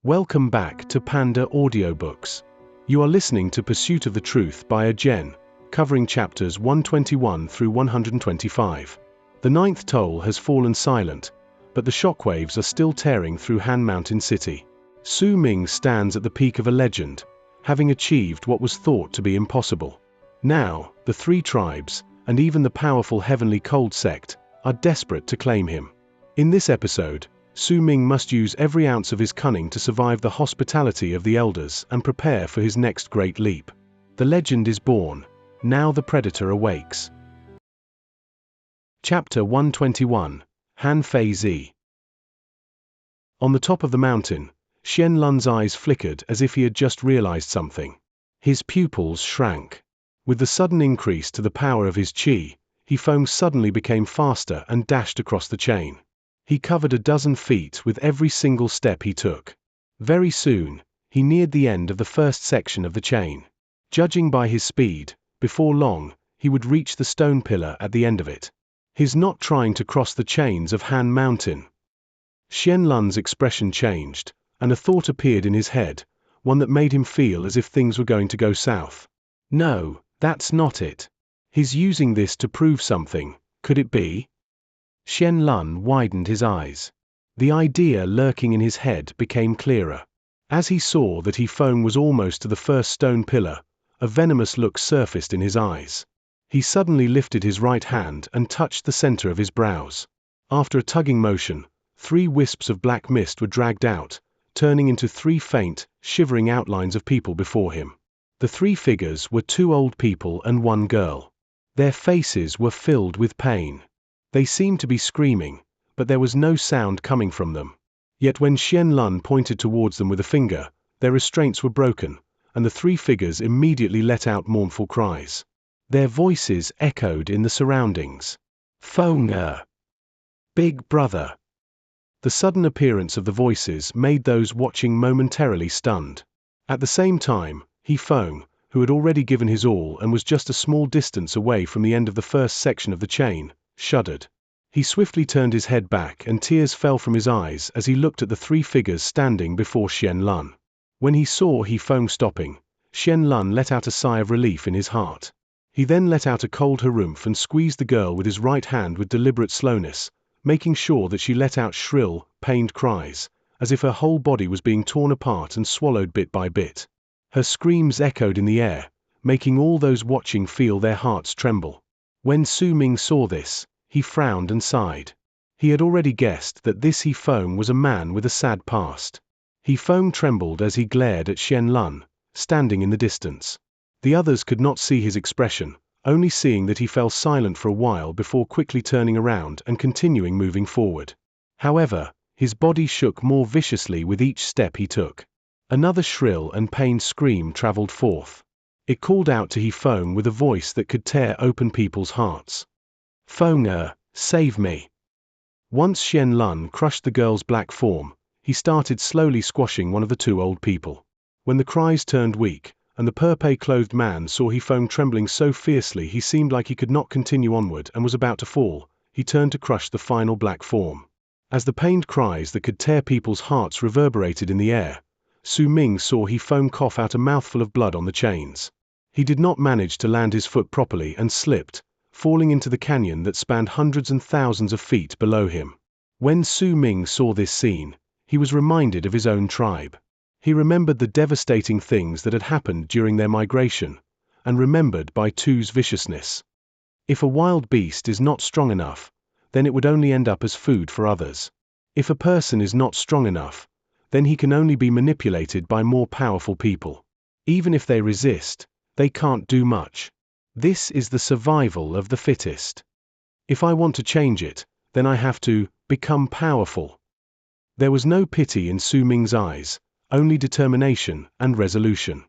Welcome back to Panda Audiobooks. You are listening to Pursuit of the Truth by Jen, covering chapters 121 through 125. The ninth toll has fallen silent, but the shockwaves are still tearing through Han Mountain City. Su Ming stands at the peak of a legend, having achieved what was thought to be impossible. Now, the three tribes, and even the powerful Heavenly Cold sect, are desperate to claim him. In this episode, Su Ming must use every ounce of his cunning to survive the hospitality of the elders and prepare for his next great leap. The legend is born. Now the predator awakes. Chapter 121, Han Fei Zi. On the top of the mountain, Xianxia's eyes flickered as if he had just realized something. His pupils shrank. With the sudden increase to the power of his qi, Feng suddenly became faster and dashed across the chain. He covered a dozen feet with every single step he took. Very soon, he neared the end of the first section of the chain. Judging by his speed, before long, he would reach the stone pillar at the end of it. He's not trying to cross the chains of Han Mountain. Xianxia's expression changed, and a thought appeared in his head, one that made him feel as if things were going to go south. No, that's not it. He's using this to prove something, could it be? Xianxia widened his eyes. The idea lurking in his head became clearer. As he saw that Feng was almost to the first stone pillar, a venomous look surfaced in his eyes. He suddenly lifted his right hand and touched the center of his brows. After a tugging motion, 3 wisps of black mist were dragged out, turning into 3 faint, shivering outlines of people before him. The 3 figures were 2 old people and 1 girl. Their faces were filled with pain. They seemed to be screaming, but there was no sound coming from them. Yet when Xianxia pointed towards them with a finger, their restraints were broken, and the 3 figures immediately let out mournful cries. Their voices echoed in the surroundings. Feng, Big Brother. The sudden appearance of the voices made those watching momentarily stunned. At the same time, Feng, who had already given his all and was just a small distance away from the end of the first section of the chain, shuddered. He swiftly turned his head back and tears fell from his eyes as he looked at the 3 figures standing before Xianxia. When he saw Feng stopping, Xianxia let out a sigh of relief in his heart. He then let out a cold harumph and squeezed the girl with his right hand with deliberate slowness, making sure that she let out shrill, pained cries, as if her whole body was being torn apart and swallowed bit by bit. Her screams echoed in the air, making all those watching feel their hearts tremble. When Su Ming saw this, he frowned and sighed. He had already guessed that this Feng was a man with a sad past. Feng trembled as he glared at Xianxia, standing in the distance. The others could not see his expression, only seeing that he fell silent for a while before quickly turning around and continuing moving forward. However, his body shook more viciously with each step he took. Another shrill and pained scream traveled forth. It called out to Feng with a voice that could tear open people's hearts. Feng, save me. Once Xianxia crushed the girl's black form, he started slowly squashing one of the 2 old people. When the cries turned weak, and the purple-clothed man saw Feng trembling so fiercely he seemed like he could not continue onward and was about to fall, he turned to crush the final black form. As the pained cries that could tear people's hearts reverberated in the air, Su Ming saw Feng cough out a mouthful of blood on the chains. He did not manage to land his foot properly and slipped, falling into the canyon that spanned hundreds and thousands of feet below him. When Su Ming saw this scene, he was reminded of his own tribe. He remembered the devastating things that had happened during their migration, and remembered Bai Tu's viciousness. If a wild beast is not strong enough, then it would only end up as food for others. If a person is not strong enough, then he can only be manipulated by more powerful people. Even if they resist, they can't do much. This is the survival of the fittest. If I want to change it, then I have to become powerful. There was no pity in Su Ming's eyes, only determination and resolution.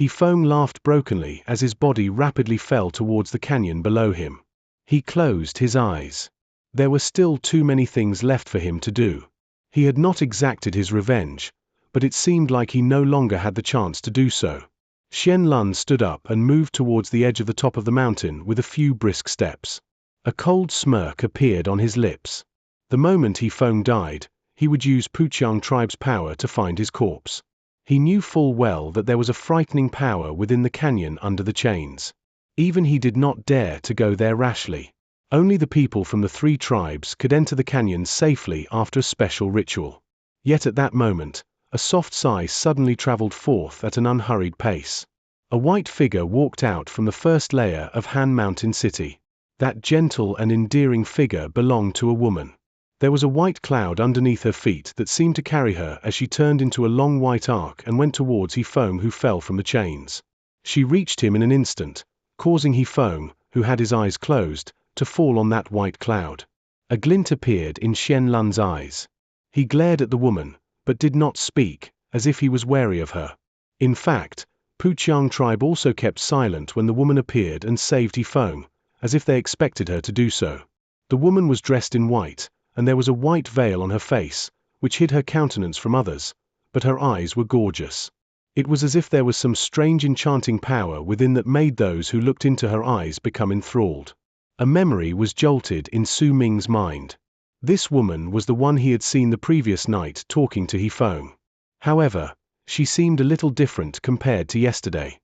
Feng laughed brokenly as his body rapidly fell towards the canyon below him. He closed his eyes. There were still too many things left for him to do. He had not exacted his revenge, but it seemed like he no longer had the chance to do so. Xianxia stood up and moved towards the edge of the top of the mountain with a few brisk steps. A cold smirk appeared on his lips. The moment Feng died, he would use Qiú Tribe's power to find his corpse. He knew full well that there was a frightening power within the canyon under the chains. Even he did not dare to go there rashly. Only the people from the 3 tribes could enter the canyon safely after a special ritual. Yet at that moment, a soft sigh suddenly traveled forth at an unhurried pace. A white figure walked out from the first layer of Han Mountain City. That gentle and endearing figure belonged to a woman. There was a white cloud underneath her feet that seemed to carry her as she turned into a long white arc and went towards He-Foam, who fell from the chains. She reached him in an instant, causing He-Foam, who had his eyes closed, to fall on that white cloud. A glint appeared in Xianlun's eyes. He glared at the woman, but did not speak, as if he was wary of her. In fact, Qiú Tribe also kept silent when the woman appeared and saved He-Foam, as if they expected her to do so. The woman was dressed in white, and there was a white veil on her face, which hid her countenance from others, but her eyes were gorgeous. It was as if there was some strange enchanting power within that made those who looked into her eyes become enthralled. A memory was jolted in Su Ming's mind. This woman was the one he had seen the previous night talking to He-Foam. However, she seemed a little different compared to yesterday.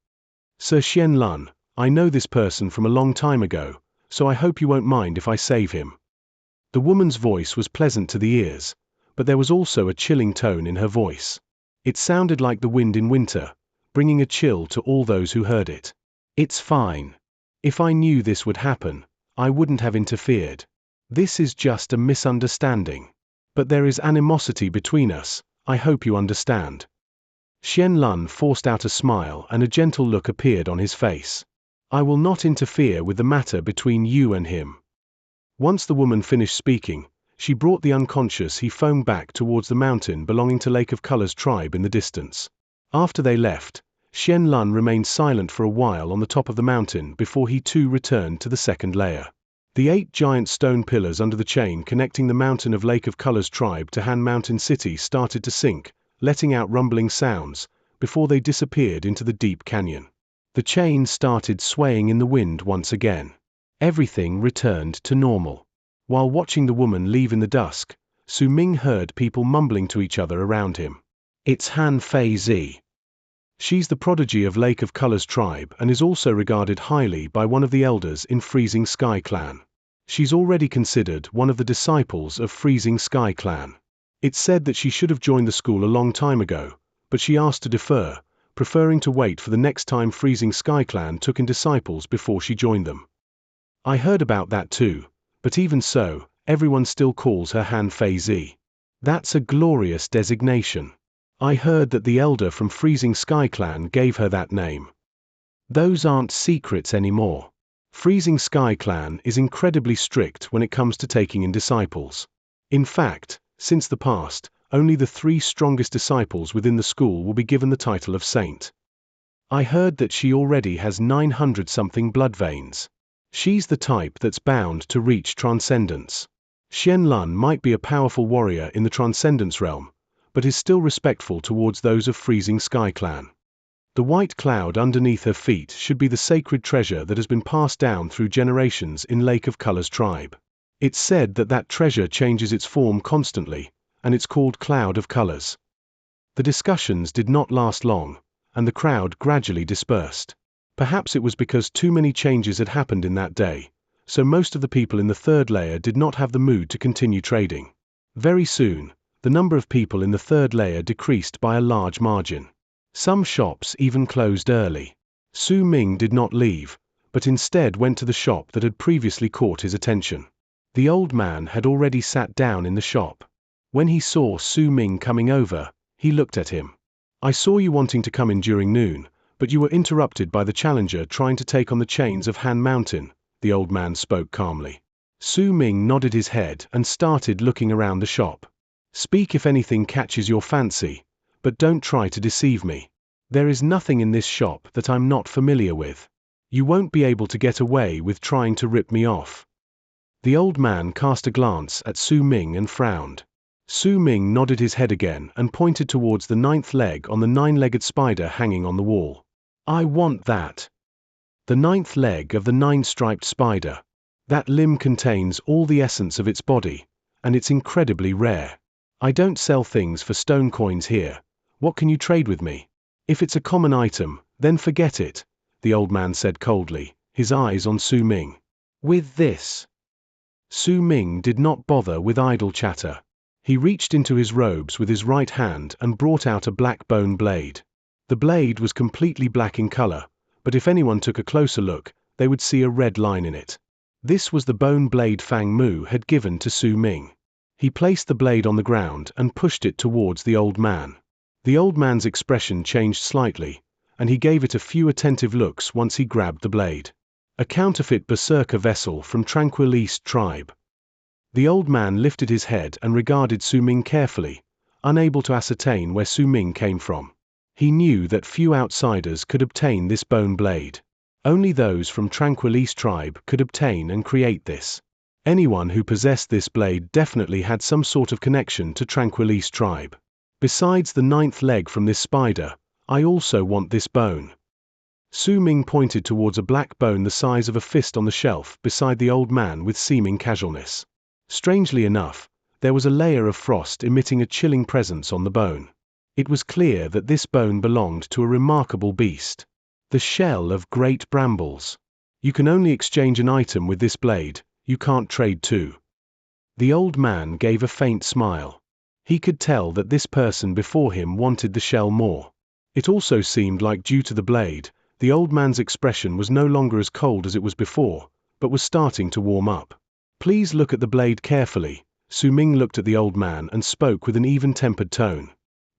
"Sir Xianlun, I know this person from a long time ago, so I hope you won't mind if I save him." The woman's voice was pleasant to the ears, but there was also a chilling tone in her voice. It sounded like the wind in winter, bringing a chill to all those who heard it. "It's fine. If I knew this would happen, I wouldn't have interfered. This is just a misunderstanding. But there is animosity between us, I hope you understand." Xianlun forced out a smile and a gentle look appeared on his face. "I will not interfere with the matter between you and him." Once the woman finished speaking, she brought the unconscious He-Foam back towards the mountain belonging to Lake of Colors tribe in the distance. After they left, Xianlun remained silent for a while on the top of the mountain before he too returned to the second layer. The 8 giant stone pillars under the chain connecting the mountain of Lake of Colors tribe to Han Mountain City started to sink, letting out rumbling sounds, before they disappeared into the deep canyon. The chain started swaying in the wind once again. Everything returned to normal. While watching the woman leave in the dusk, Su Ming heard people mumbling to each other around him. "It's Han Fei. She's the prodigy of Lake of Colors tribe and is also regarded highly by one of the elders in Freezing Sky clan. She's already considered one of the disciples of Freezing Sky clan. It's said that she should have joined the school a long time ago, but she asked to defer, preferring to wait for the next time Freezing Sky clan took in disciples before she joined them. I heard about that too, but even so, everyone still calls her Han Fei. That's a glorious designation. I heard that the elder from Freezing Sky clan gave her that name. Those aren't secrets anymore. Freezing Sky clan is incredibly strict when it comes to taking in disciples. In fact, since the past, only the 3 strongest disciples within the school will be given the title of saint. I heard that she already has 900-something blood veins. She's the type that's bound to reach transcendence. Xianlun might be a powerful warrior in the transcendence realm, but is still respectful towards those of Freezing Sky clan. The white cloud underneath her feet should be the sacred treasure that has been passed down through generations in Lake of Colors tribe. It's said that that treasure changes its form constantly, and it's called Cloud of Colors. The discussions did not last long, and the crowd gradually dispersed. Perhaps it was because too many changes had happened in that day, so most of the people in the 3rd layer did not have the mood to continue trading. Very soon, the number of people in the 3rd layer decreased by a large margin. Some shops even closed early. Su Ming did not leave, but instead went to the shop that had previously caught his attention. The old man had already sat down in the shop. When he saw Su Ming coming over, he looked at him. "I saw you wanting to come in during noon, but you were interrupted by the challenger trying to take on the chains of Han Mountain," the old man spoke calmly. Su Ming nodded his head and started looking around the shop. "Speak if anything catches your fancy, but don't try to deceive me. There is nothing in this shop that I'm not familiar with. You won't be able to get away with trying to rip me off." The old man cast a glance at Su Ming and frowned. Su Ming nodded his head again and pointed towards the 9th leg on the 9-legged spider hanging on the wall. "I want that. The 9th leg of the 9-striped spider. That limb contains all the essence of its body, and it's incredibly rare. I don't sell things for stone coins here. What can you trade with me? If it's a common item, then forget it, the old man said coldly, his eyes on Su Ming. With this, Su Ming did not bother with idle chatter. He reached into his robes with his right hand and brought out a black bone blade. The blade was completely black in color, but if anyone took a closer look, they would see a red line in it. This was the bone blade Fang Mu had given to Su Ming. He placed the blade on the ground and pushed it towards the old man. The old man's expression changed slightly, and he gave it a few attentive looks once he grabbed the blade. A counterfeit berserker vessel from Tranquil Tribe. The old man lifted his head and regarded Su Ming carefully, unable to ascertain where Su Ming came from. He knew that few outsiders could obtain this bone blade. Only those from Tranquil Tribe could obtain and create this. Anyone who possessed this blade definitely had some sort of connection to Tranquil Tribe. Besides the 9th leg from this spider, I also want this bone. Su Ming pointed towards a black bone the size of a fist on the shelf beside the old man with seeming casualness. Strangely enough, there was a layer of frost emitting a chilling presence on the bone. It was clear that this bone belonged to a remarkable beast. The shell of great brambles. You can only exchange an item with this blade, you can't trade two. The old man gave a faint smile. He could tell that this person before him wanted the shell more. It also seemed like due to the blade, the old man's expression was no longer as cold as it was before, but was starting to warm up. Please look at the blade carefully. Su Ming looked at the old man and spoke with an even-tempered tone.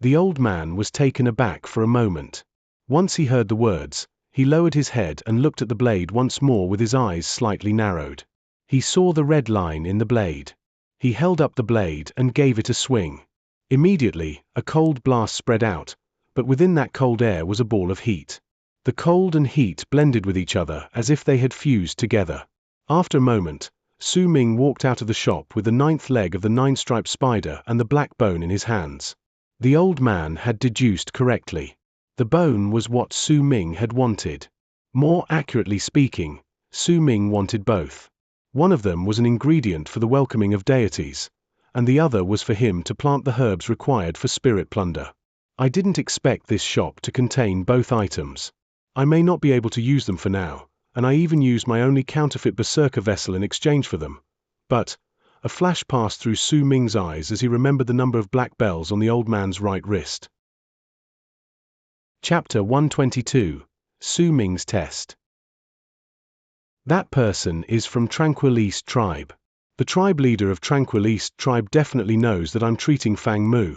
The old man was taken aback for a moment. Once he heard the words, he lowered his head and looked at the blade once more with his eyes slightly narrowed. He saw the red line in the blade. He held up the blade and gave it a swing. Immediately, a cold blast spread out, but within that cold air was a ball of heat. The cold and heat blended with each other as if they had fused together. After a moment, Su Ming walked out of the shop with the 9th leg of the 9-striped spider and the black bone in his hands. The old man had deduced correctly. The bone was what Su Ming had wanted. More accurately speaking, Su Ming wanted both. One of them was an ingredient for the welcoming of deities, and the other was for him to plant the herbs required for spirit plunder. I didn't expect this shop to contain both items. I may not be able to use them for now, and I even used my only counterfeit berserker vessel in exchange for them. But, a flash passed through Su Ming's eyes as he remembered the number of black bells on the old man's right wrist. Chapter 122, Su Ming's Test. That person is from Tranquil Tribe. The tribe leader of Tranquil Tribe definitely knows that I'm treating Fang Mu.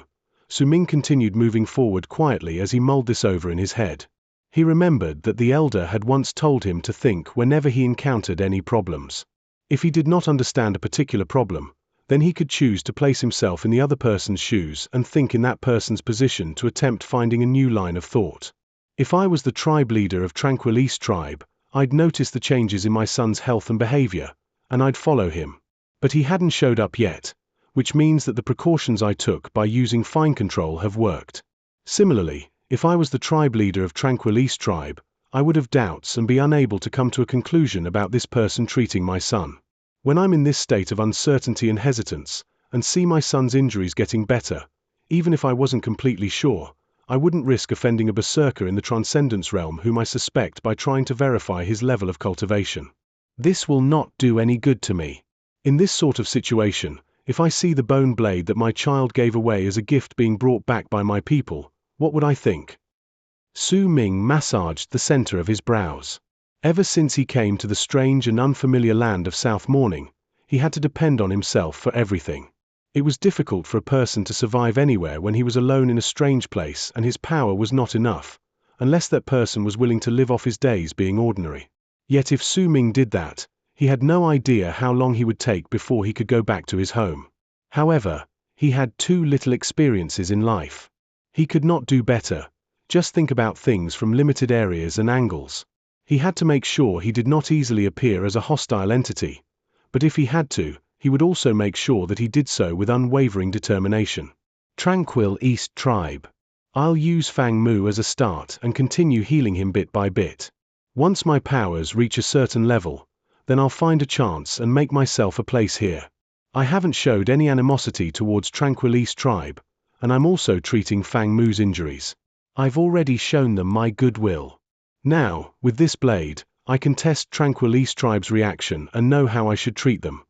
Su Ming continued moving forward quietly as he mulled this over in his head. He remembered that the elder had once told him to think whenever he encountered any problems. If he did not understand a particular problem, then he could choose to place himself in the other person's shoes and think in that person's position to attempt finding a new line of thought. If I was the tribe leader of Tranquil Tribe, I'd notice the changes in my son's health and behavior, and I'd follow him. But he hadn't showed up yet, which means that the precautions I took by using fine control have worked. Similarly, if I was the tribe leader of Tranquil Tribe, I would have doubts and be unable to come to a conclusion about this person treating my son. When I'm in this state of uncertainty and hesitance, and see my son's injuries getting better, even if I wasn't completely sure, I wouldn't risk offending a berserker in the transcendence realm whom I suspect by trying to verify his level of cultivation. This will not do any good to me. In this sort of situation, if I see the bone blade that my child gave away as a gift being brought back by my people, what would I think? Su Ming massaged the center of his brows. Ever since he came to the strange and unfamiliar land of South Morning, he had to depend on himself for everything. It was difficult for a person to survive anywhere when he was alone in a strange place and his power was not enough, unless that person was willing to live off his days being ordinary. Yet if Su Ming did that, he had no idea how long he would take before he could go back to his home. However, he had too little experiences in life. He could not do better, just think about things from limited areas and angles. He had to make sure he did not easily appear as a hostile entity, but if he had to, he would also make sure that he did so with unwavering determination. Tranquil Tribe. I'll use Fang Mu as a start and continue healing him bit by bit. Once my powers reach a certain level, then I'll find a chance and make myself a place here. I haven't showed any animosity towards Tranquil Tribe, and I'm also treating Fang Mu's injuries. I've already shown them my goodwill. Now, with this blade, I can test Tranquil Tribe's reaction and know how I should treat them.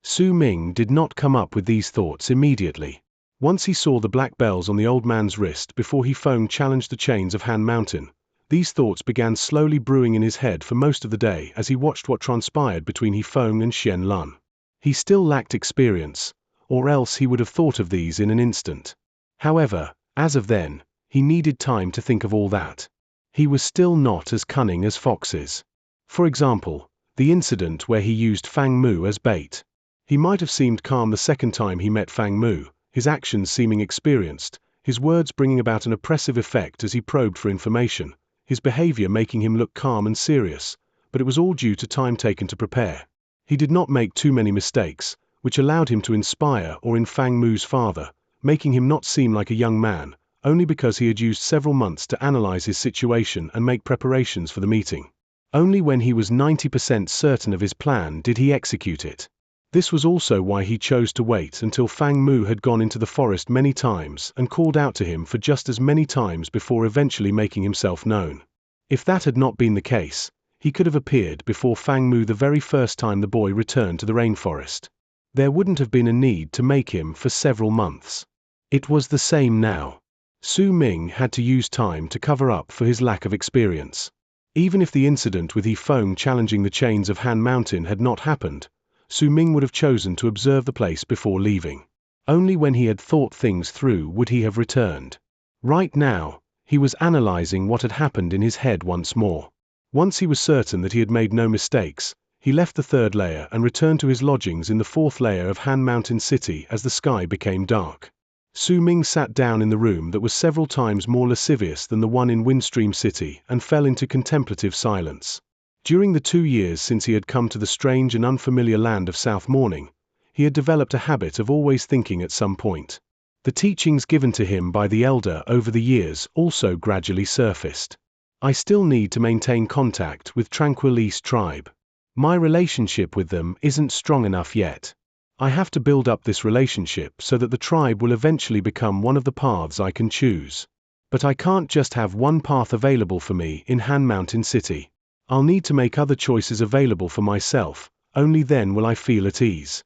Su Ming did not come up with these thoughts immediately. Once he saw the black bells on the old man's wrist before he Feng challenged the chains of Han Mountain, these thoughts began slowly brewing in his head for most of the day as he watched what transpired between He Feng and Xianlun. He still lacked experience, or else he would have thought of these in an instant. However, as of then, he needed time to think of all that. He was still not as cunning as foxes. For example, the incident where he used Fang Mu as bait. He might have seemed calm the second time he met Fang Mu, his actions seeming experienced, his words bringing about an oppressive effect as he probed for information, his behavior making him look calm and serious, but it was all due to time taken to prepare. He did not make too many mistakes, which allowed him to inspire or in Fang Mu's father, making him not seem like a young man, only because he had used several months to analyze his situation and make preparations for the meeting. Only when he was 90% certain of his plan did he execute it. This was also why he chose to wait until Fang Mu had gone into the forest many times and called out to him for just as many times before eventually making himself known. If that had not been the case, he could have appeared before Fang Mu the very first time the boy returned to the rainforest. There wouldn't have been a need to make him for several months. It was the same now. Su Ming had to use time to cover up for his lack of experience. Even if the incident with He Feng challenging the chains of Han Mountain had not happened, Su Ming would have chosen to observe the place before leaving. Only when he had thought things through would he have returned. Right now, he was analyzing what had happened in his head once more. Once he was certain that he had made no mistakes, he left the third layer and returned to his lodgings in the fourth layer of Han Mountain City as the sky became dark. Su Ming sat down in the room that was several times more lascivious than the one in Windstream City and fell into contemplative silence. During the 2 years since he had come to the strange and unfamiliar land of South Morning, he had developed a habit of always thinking at some point. The teachings given to him by the elder over the years also gradually surfaced. I still need to maintain contact with Tranquil Tribe. My relationship with them isn't strong enough yet. I have to build up this relationship so that the tribe will eventually become one of the paths I can choose. But I can't just have one path available for me in Han Mountain City. I'll need to make other choices available for myself, only then will I feel at ease.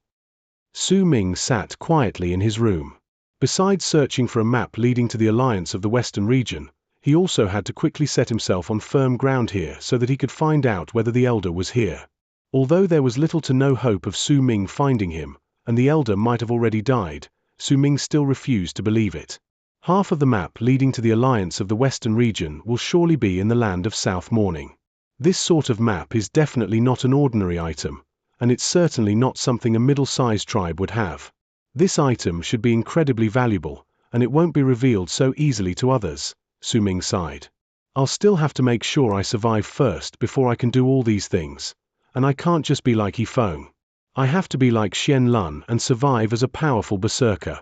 Su Ming sat quietly in his room. Besides searching for a map leading to the alliance of the Western region, he also had to quickly set himself on firm ground here so that he could find out whether the elder was here. Although there was little to no hope of Su Ming finding him, and the elder might have already died, Su Ming still refused to believe it. Half of the map leading to the alliance of the Western region will surely be in the land of South Morning. This sort of map is definitely not an ordinary item, and it's certainly not something a middle-sized tribe would have. This item should be incredibly valuable, and it won't be revealed so easily to others, Su Ming sighed. I'll still have to make sure I survive first before I can do all these things, and I can't just be like He Feng. I have to be like Xianlun and survive as a powerful berserker.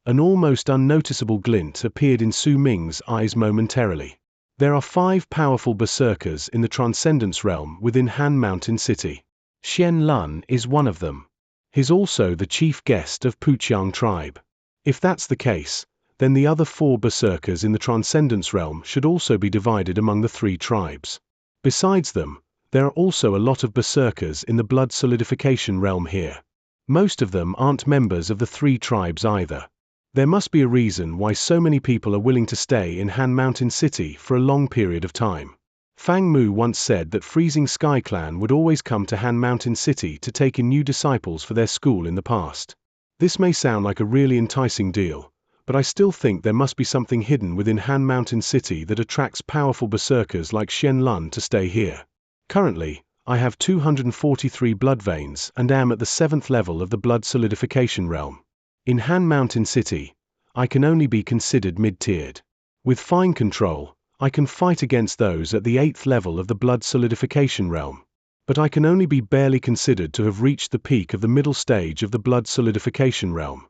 An almost unnoticeable glint appeared in Su Ming's eyes momentarily. There are 5 powerful berserkers in the Transcendence realm within Han Mountain City. Xianlun is one of them. He's also the chief guest of Qiú Tribe. If that's the case, then the other 4 berserkers in the Transcendence realm should also be divided among the 3 tribes. Besides them, there are also a lot of berserkers in the blood solidification realm here. Most of them aren't members of the 3 tribes either. There must be a reason why so many people are willing to stay in Han Mountain City for a long period of time. Fang Mu once said that Freezing Sky Clan would always come to Han Mountain City to take in new disciples for their school in the past. This may sound like a really enticing deal, but I still think there must be something hidden within Han Mountain City that attracts powerful berserkers like Xianlun to stay here. Currently, I have 243 blood veins and am at the 7th level of the blood solidification realm. In Han Mountain City, I can only be considered mid-tiered. With fine control, I can fight against those at the 8th level of the blood solidification realm. But I can only be barely considered to have reached the peak of the middle stage of the blood solidification realm.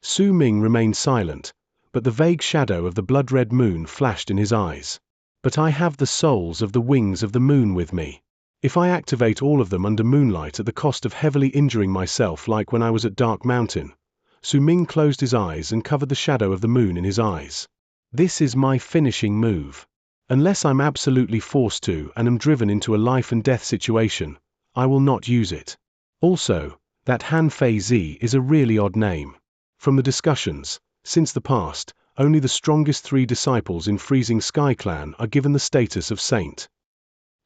Su Ming remained silent, but the vague shadow of the blood-red moon flashed in his eyes. But I have the souls of the wings of the moon with me. If I activate all of them under moonlight at the cost of heavily injuring myself like when I was at Dark Mountain. Su Ming closed his eyes and covered the shadow of the moon in his eyes. This is my finishing move. Unless I'm absolutely forced to and am driven into a life and death situation, I will not use it. Also, that Han Fei Zi is a really odd name. From the discussions, since the past, only the strongest 3 disciples in Freezing Sky Clan are given the status of saint.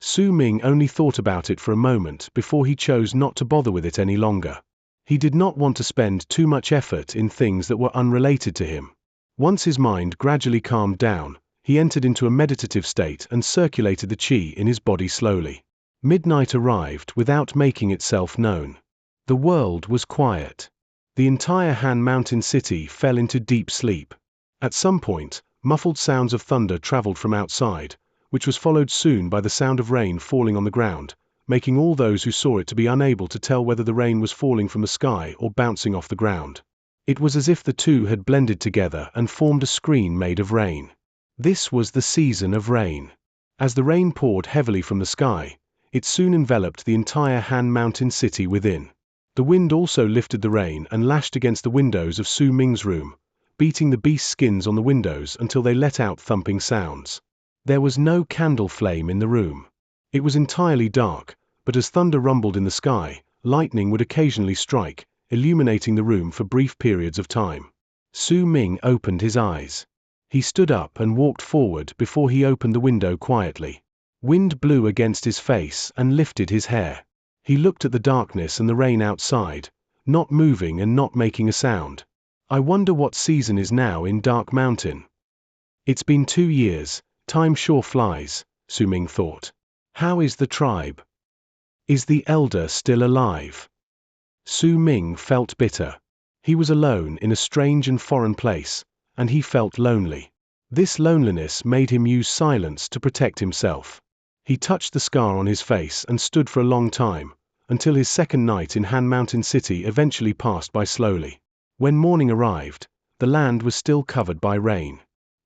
Su Ming only thought about it for a moment before he chose not to bother with it any longer. He did not want to spend too much effort in things that were unrelated to him. Once his mind gradually calmed down, he entered into a meditative state and circulated the qi in his body slowly. Midnight arrived without making itself known. The world was quiet. The entire Han Mountain city fell into deep sleep. At some point, muffled sounds of thunder traveled from outside, which was followed soon by the sound of rain falling on the ground, making all those who saw it to be unable to tell whether the rain was falling from the sky or bouncing off the ground. It was as if the two had blended together and formed a screen made of rain. This was the season of rain. As the rain poured heavily from the sky, it soon enveloped the entire Han Mountain city within. The wind also lifted the rain and lashed against the windows of Su Ming's room, beating the beast's skins on the windows until they let out thumping sounds. There was no candle flame in the room. It was entirely dark, but as thunder rumbled in the sky, lightning would occasionally strike, illuminating the room for brief periods of time. Su Ming opened his eyes. He stood up and walked forward before he opened the window quietly. Wind blew against his face and lifted his hair. He looked at the darkness and the rain outside, not moving and not making a sound. I wonder what season is now in Dark Mountain. It's been 2 years, time sure flies, Su Ming thought. How is the tribe? Is the elder still alive? Su Ming felt bitter. He was alone in a strange and foreign place, and he felt lonely. This loneliness made him use silence to protect himself. He touched the scar on his face and stood for a long time, until his second night in Han Mountain City eventually passed by slowly. When morning arrived, the land was still covered by rain.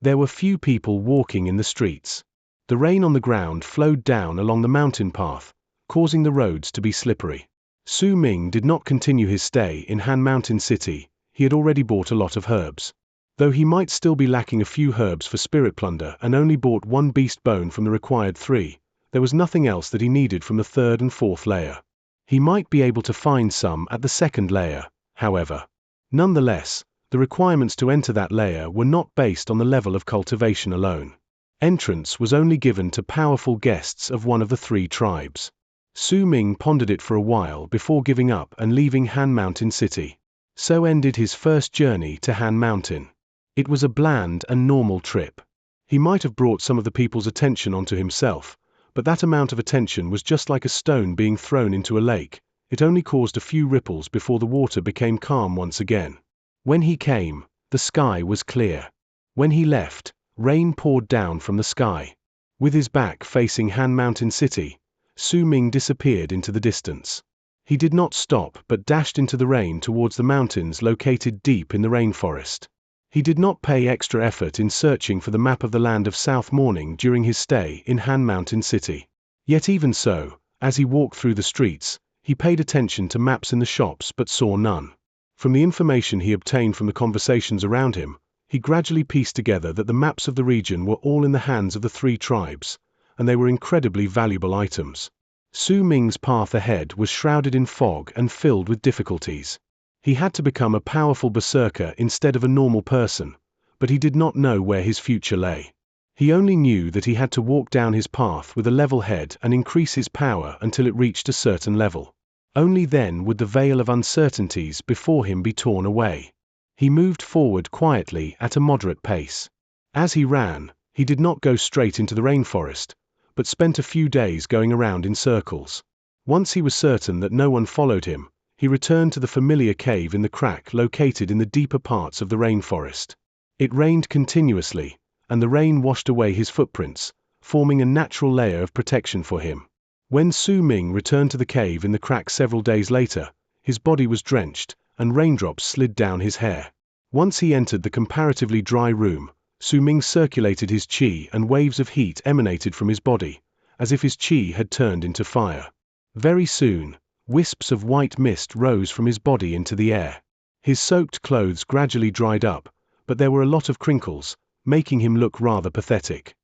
There were few people walking in the streets. The rain on the ground flowed down along the mountain path, causing the roads to be slippery. Su Ming did not continue his stay in Han Mountain City. He had already bought a lot of herbs. Though he might still be lacking a few herbs for spirit plunder and only bought 1 beast bone from the required 3, there was nothing else that he needed from the 3rd and 4th layer. He might be able to find some at the 2nd layer, however. Nonetheless, the requirements to enter that layer were not based on the level of cultivation alone. Entrance was only given to powerful guests of one of the 3 tribes. Su Ming pondered it for a while before giving up and leaving Han Mountain City. So ended his first journey to Han Mountain. It was a bland and normal trip. He might have brought some of the people's attention onto himself, but that amount of attention was just like a stone being thrown into a lake. It only caused a few ripples before the water became calm once again. When he came, the sky was clear. When he left, rain poured down from the sky. With his back facing Han Mountain City, Su Ming disappeared into the distance. He did not stop but dashed into the rain towards the mountains located deep in the rainforest. He did not pay extra effort in searching for the map of the land of South Morning during his stay in Han Mountain City. Yet even so, as he walked through the streets, he paid attention to maps in the shops but saw none. From the information he obtained from the conversations around him, he gradually pieced together that the maps of the region were all in the hands of the 3 tribes, and they were incredibly valuable items. Su Ming's path ahead was shrouded in fog and filled with difficulties. He had to become a powerful berserker instead of a normal person, but he did not know where his future lay. He only knew that he had to walk down his path with a level head and increase his power until it reached a certain level. Only then would the veil of uncertainties before him be torn away. He moved forward quietly at a moderate pace. As he ran, he did not go straight into the rainforest, but spent a few days going around in circles. Once he was certain that no one followed him, he returned to the familiar cave in the crack located in the deeper parts of the rainforest. It rained continuously, and the rain washed away his footprints, forming a natural layer of protection for him. When Su Ming returned to the cave in the crack several days later, his body was drenched, and raindrops slid down his hair. Once he entered the comparatively dry room, Su Ming circulated his qi and waves of heat emanated from his body, as if his qi had turned into fire. Very soon, wisps of white mist rose from his body into the air. His soaked clothes gradually dried up, but there were a lot of crinkles, making him look rather pathetic.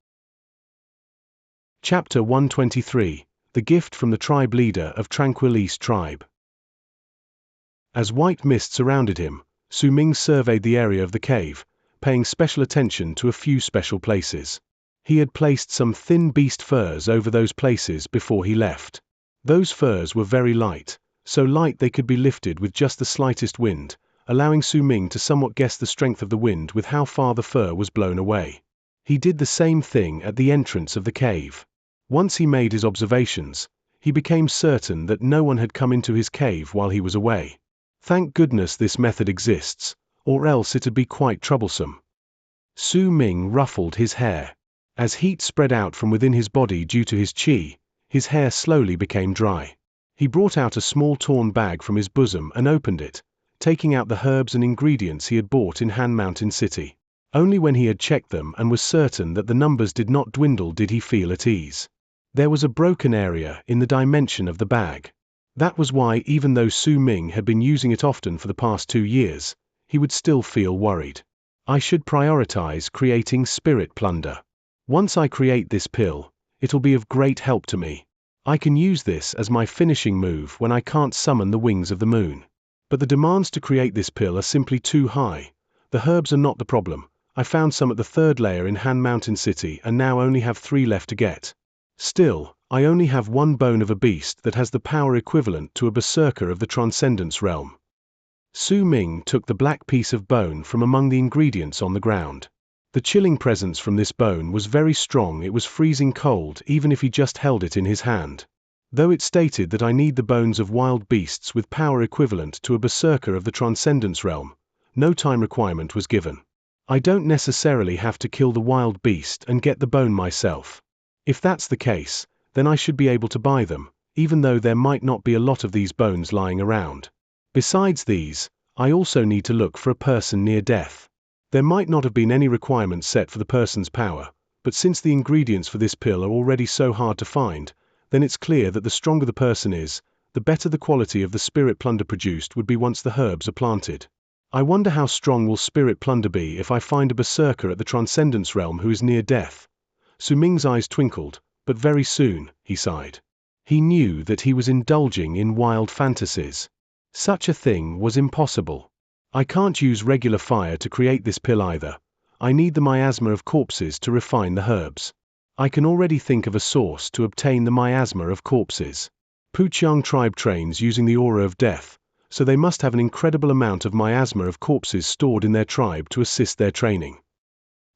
Chapter 123, The Gift from the Tribe Leader of Tranquil Tribe. As white mist surrounded him, Su Ming surveyed the area of the cave, paying special attention to a few special places. He had placed some thin beast furs over those places before he left. Those furs were very light, so light they could be lifted with just the slightest wind, allowing Su Ming to somewhat guess the strength of the wind with how far the fur was blown away. He did the same thing at the entrance of the cave. Once he made his observations, he became certain that no one had come into his cave while he was away. Thank goodness this method exists, or else it'd be quite troublesome. Su Ming ruffled his hair. As heat spread out from within his body due to his qi, his hair slowly became dry. He brought out a small torn bag from his bosom and opened it, taking out the herbs and ingredients he had bought in Han Mountain City. Only when he had checked them and was certain that the numbers did not dwindle did he feel at ease. There was a broken area in the dimension of the bag. That was why, even though Su Ming had been using it often for the past 2 years, he would still feel worried. I should prioritize creating spirit plunder. Once I create this pill, it'll be of great help to me. I can use this as my finishing move when I can't summon the wings of the moon. But the demands to create this pill are simply too high. The herbs are not the problem. I found some at the 3rd layer in Han Mountain City and now only have 3 left to get. Still, I only have 1 bone of a beast that has the power equivalent to a berserker of the Transcendence realm. Su Ming took the black piece of bone from among the ingredients on the ground. The chilling presence from this bone was very strong. It was freezing cold even if he just held it in his hand. Though it stated that I need the bones of wild beasts with power equivalent to a berserker of the Transcendence realm, no time requirement was given. I don't necessarily have to kill the wild beast and get the bone myself. If that's the case, then I should be able to buy them, even though there might not be a lot of these bones lying around. Besides these, I also need to look for a person near death. There might not have been any requirements set for the person's power, but since the ingredients for this pill are already so hard to find, then it's clear that the stronger the person is, the better the quality of the spirit plunder produced would be once the herbs are planted. I wonder how strong will spirit plunder be if I find a berserker at the Transcendence realm who is near death. Su Ming's eyes twinkled, but very soon, he sighed. He knew that he was indulging in wild fantasies. Such a thing was impossible. I can't use regular fire to create this pill either. I need the miasma of corpses to refine the herbs. I can already think of a source to obtain the miasma of corpses. Qiú tribe trains using the aura of death, so they must have an incredible amount of miasma of corpses stored in their tribe to assist their training.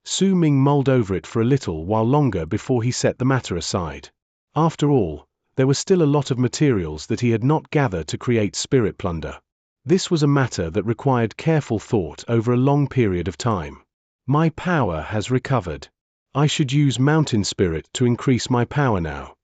Su Ming mulled over it for a little while longer before he set the matter aside. After all, there were still a lot of materials that he had not gathered to create spirit plunder. This was a matter that required careful thought over a long period of time. My power has recovered. I should use mountain spirit to increase my power now.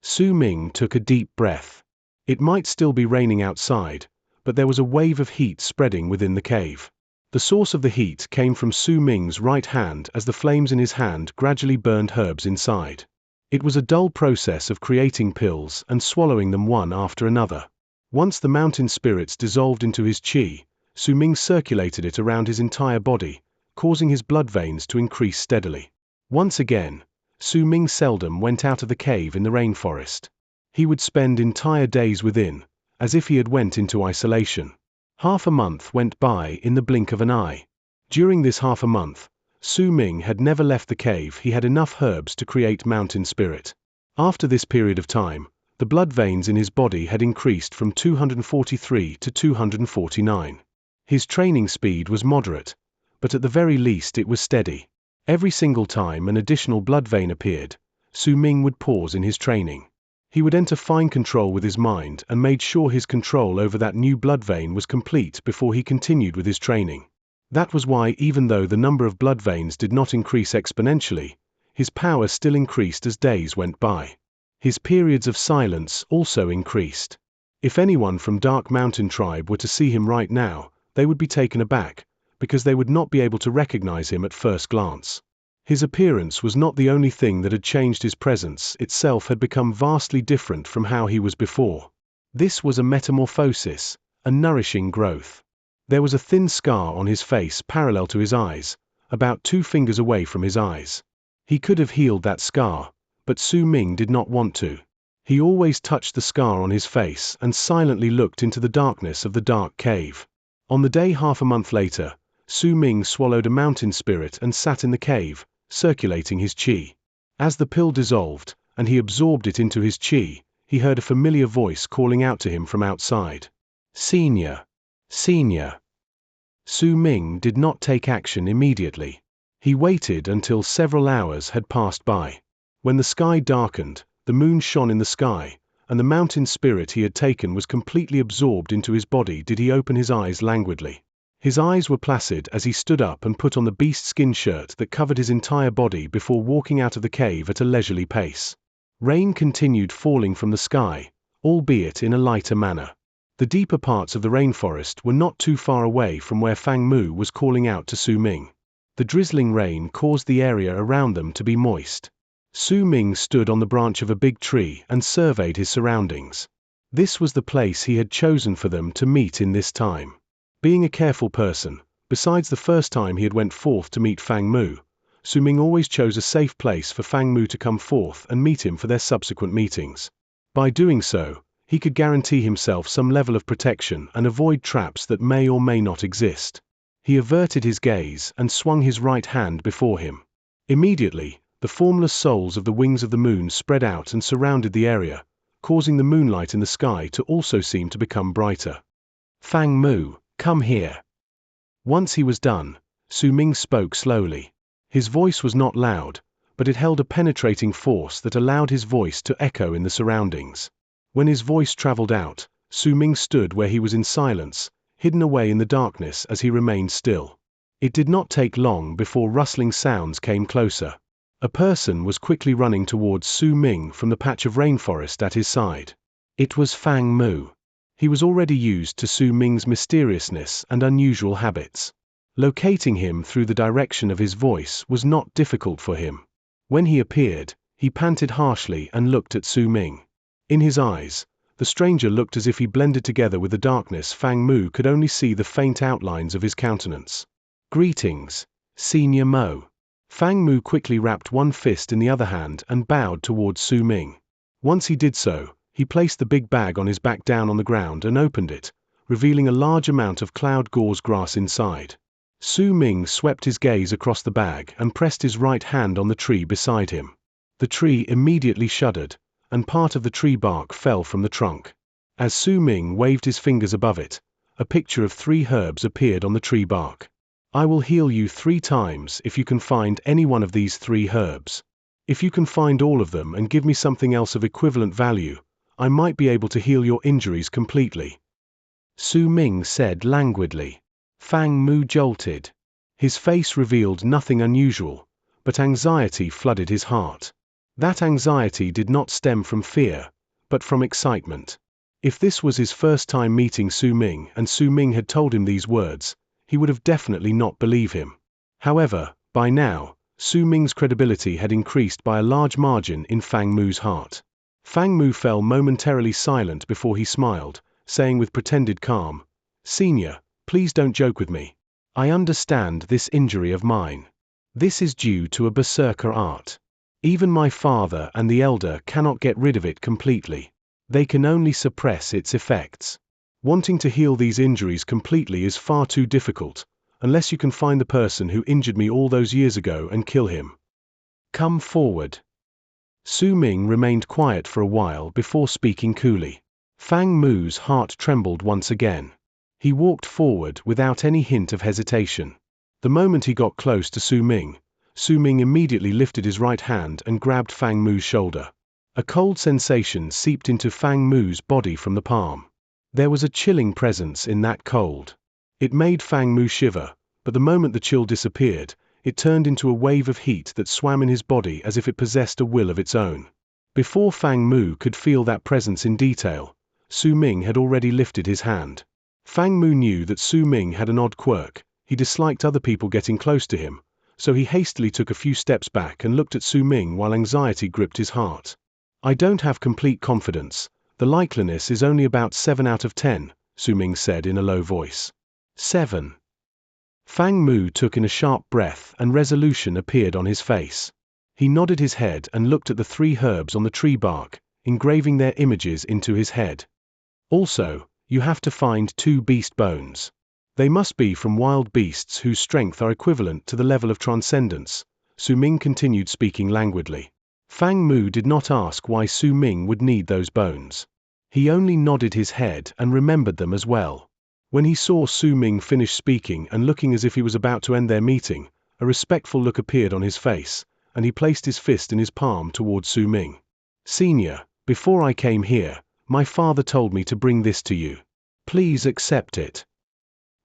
Su Ming took a deep breath. It might still be raining outside, but there was a wave of heat spreading within the cave. The source of the heat came from Su Ming's right hand as the flames in his hand gradually burned herbs inside. It was a dull process of creating pills and swallowing them one after another. Once the mountain spirits dissolved into his qi, Su Ming circulated it around his entire body, causing his blood veins to increase steadily. Once again, Su Ming seldom went out of the cave in the rainforest. He would spend entire days within, as if he had went into isolation. Half a month went by in the blink of an eye. During this half a month, Su Ming had never left the cave. He had enough herbs to create mountain spirit. After this period of time, the blood veins in his body had increased from 243 to 249. His training speed was moderate, but at the very least it was steady. Every single time an additional blood vein appeared, Su Ming would pause in his training. He would enter fine control with his mind and made sure his control over that new blood vein was complete before he continued with his training. That was why, even though the number of blood veins did not increase exponentially, his power still increased as days went by. His periods of silence also increased. If anyone from Dark Mountain Tribe were to see him right now, they would be taken aback, because they would not be able to recognize him at first glance. His appearance was not the only thing that had changed. His presence itself had become vastly different from how he was before. This was a metamorphosis, a nourishing growth. There was a thin scar on his face parallel to his eyes, about 2 fingers away from his eyes. He could have healed that scar, but Su Ming did not want to. He always touched the scar on his face and silently looked into the darkness of the dark cave. On the day half a month later, Su Ming swallowed a mountain spirit and sat in the cave, circulating his qi. As the pill dissolved, and he absorbed it into his qi, he heard a familiar voice calling out to him from outside. Xianxia. Xianxia. Su Ming did not take action immediately. He waited until several hours had passed by. When the sky darkened, the moon shone in the sky, and the mountain spirit he had taken was completely absorbed into his body. Did he open his eyes languidly? His eyes were placid as he stood up and put on the beast skin shirt that covered his entire body before walking out of the cave at a leisurely pace. Rain continued falling from the sky, albeit in a lighter manner. The deeper parts of the rainforest were not too far away from where Fang Mu was calling out to Su Ming. The drizzling rain caused the area around them to be moist. Su Ming stood on the branch of a big tree and surveyed his surroundings. This was the place he had chosen for them to meet in this time. Being a careful person, besides the first time he had went forth to meet Fang Mu, Su Ming always chose a safe place for Fang Mu to come forth and meet him for their subsequent meetings. By doing so, he could guarantee himself some level of protection and avoid traps that may or may not exist. He averted his gaze and swung his right hand before him. Immediately, the formless souls of the wings of the moon spread out and surrounded the area, causing the moonlight in the sky to also seem to become brighter. Fang Mu, come here. Once he was done, Su Ming spoke slowly. His voice was not loud, but it held a penetrating force that allowed his voice to echo in the surroundings. When his voice traveled out, Su Ming stood where he was in silence, hidden away in the darkness as he remained still. It did not take long before rustling sounds came closer. A person was quickly running towards Su Ming from the patch of rainforest at his side. It was Fang Mu. He was already used to Su Ming's mysteriousness and unusual habits. Locating him through the direction of his voice was not difficult for him. When he appeared, he panted harshly and looked at Su Ming. In his eyes, the stranger looked as if he blended together with the darkness. Fang Mu could only see the faint outlines of his countenance. Greetings, Qiú Mó. Fang Mu quickly wrapped one fist in the other hand and bowed towards Su Ming. Once he did so, he placed the big bag on his back down on the ground and opened it, revealing a large amount of cloud gauze grass inside. Su Ming swept his gaze across the bag and pressed his right hand on the tree beside him. The tree immediately shuddered, and part of the tree bark fell from the trunk. As Su Ming waved his fingers above it, a picture of 3 herbs appeared on the tree bark. I will heal you 3 times if you can find any one of these 3 herbs. If you can find all of them and give me something else of equivalent value, I might be able to heal your injuries completely. Su Ming said languidly. Fang Mu jolted. His face revealed nothing unusual, but anxiety flooded his heart. That anxiety did not stem from fear, but from excitement. If this was his first time meeting Su Ming and Su Ming had told him these words, he would have definitely not believed him. However, by now, Su Ming's credibility had increased by a large margin in Fang Mu's heart. Fang Mu fell momentarily silent before he smiled, saying with pretended calm, "Senior, please don't joke with me. I understand this injury of mine. This is due to a berserker art. Even my father and the elder cannot get rid of it completely. They can only suppress its effects. Wanting to heal these injuries completely is far too difficult, unless you can find the person who injured me all those years ago and kill him. Come forward." Su Ming remained quiet for a while before speaking coolly. Fang Mu's heart trembled once again. He walked forward without any hint of hesitation. The moment he got close to Su Ming immediately lifted his right hand and grabbed Fang Mu's shoulder. A cold sensation seeped into Fang Mu's body from the palm. There was a chilling presence in that cold. It made Fang Mu shiver, but the moment the chill disappeared, it turned into a wave of heat that swam in his body as if it possessed a will of its own. Before Fang Mu could feel that presence in detail, Su Ming had already lifted his hand. Fang Mu knew that Su Ming had an odd quirk. He disliked other people getting close to him, so he hastily took a few steps back and looked at Su Ming while anxiety gripped his heart. I don't have complete confidence. The likeliness is only about 7 out of 10, Su Ming said in a low voice. 7. Fang Mu took in a sharp breath and resolution appeared on his face. He nodded his head and looked at the 3 herbs on the tree bark, engraving their images into his head. Also, you have to find 2 beast bones. They must be from wild beasts whose strength are equivalent to the level of transcendence, Su Ming continued speaking languidly. Fang Mu did not ask why Su Ming would need those bones. He only nodded his head and remembered them as well. When he saw Su Ming finish speaking and looking as if he was about to end their meeting, a respectful look appeared on his face, and he placed his fist in his palm towards Su Ming. Senior, before I came here, my father told me to bring this to you. Please accept it.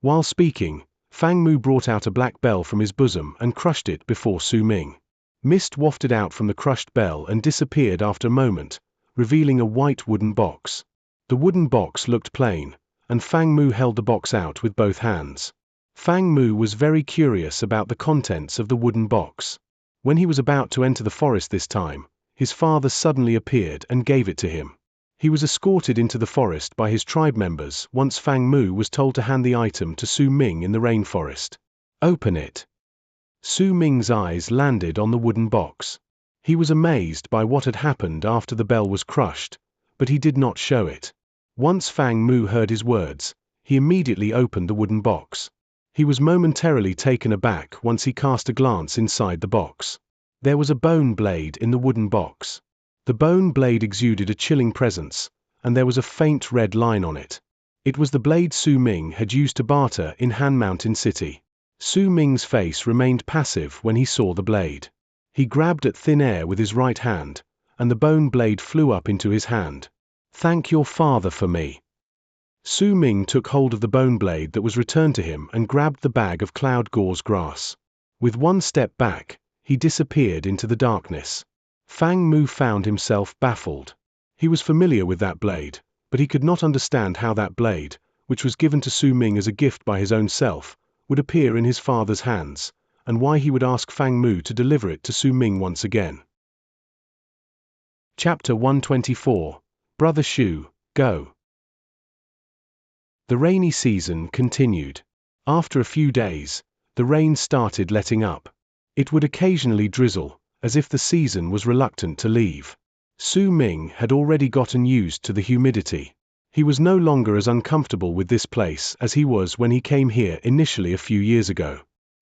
While speaking, Fang Mu brought out a black bell from his bosom and crushed it before Su Ming. Mist wafted out from the crushed bell and disappeared after a moment, revealing a white wooden box. The wooden box looked plain, and Fang Mu held the box out with both hands. Fang Mu was very curious about the contents of the wooden box. When he was about to enter the forest this time, his father suddenly appeared and gave it to him. He was escorted into the forest by his tribe members once Fang Mu was told to hand the item to Su Ming in the rainforest. Open it. Su Ming's eyes landed on the wooden box. He was amazed by what had happened after the bell was crushed, but he did not show it. Once Fang Mu heard his words, he immediately opened the wooden box. He was momentarily taken aback once he cast a glance inside the box. There was a bone blade in the wooden box. The bone blade exuded a chilling presence, and there was a faint red line on it. It was the blade Su Ming had used to barter in Han Mountain City. Su Ming's face remained passive when he saw the blade. He grabbed at thin air with his right hand, and the bone blade flew up into his hand. Thank your father for me. Su Ming took hold of the bone blade that was returned to him and grabbed the bag of cloud gauze grass. With one step back, he disappeared into the darkness. Fang Mu found himself baffled. He was familiar with that blade, but he could not understand how that blade, which was given to Su Ming as a gift by his own self, would appear in his father's hands, and why he would ask Fang Mu to deliver it to Su Ming once again. Chapter 124. Brother Shu, Go. The rainy season continued. After a few days, the rain started letting up. It would occasionally drizzle, as if the season was reluctant to leave. Su Ming had already gotten used to the humidity. He was no longer as uncomfortable with this place as he was when he came here initially a few years ago.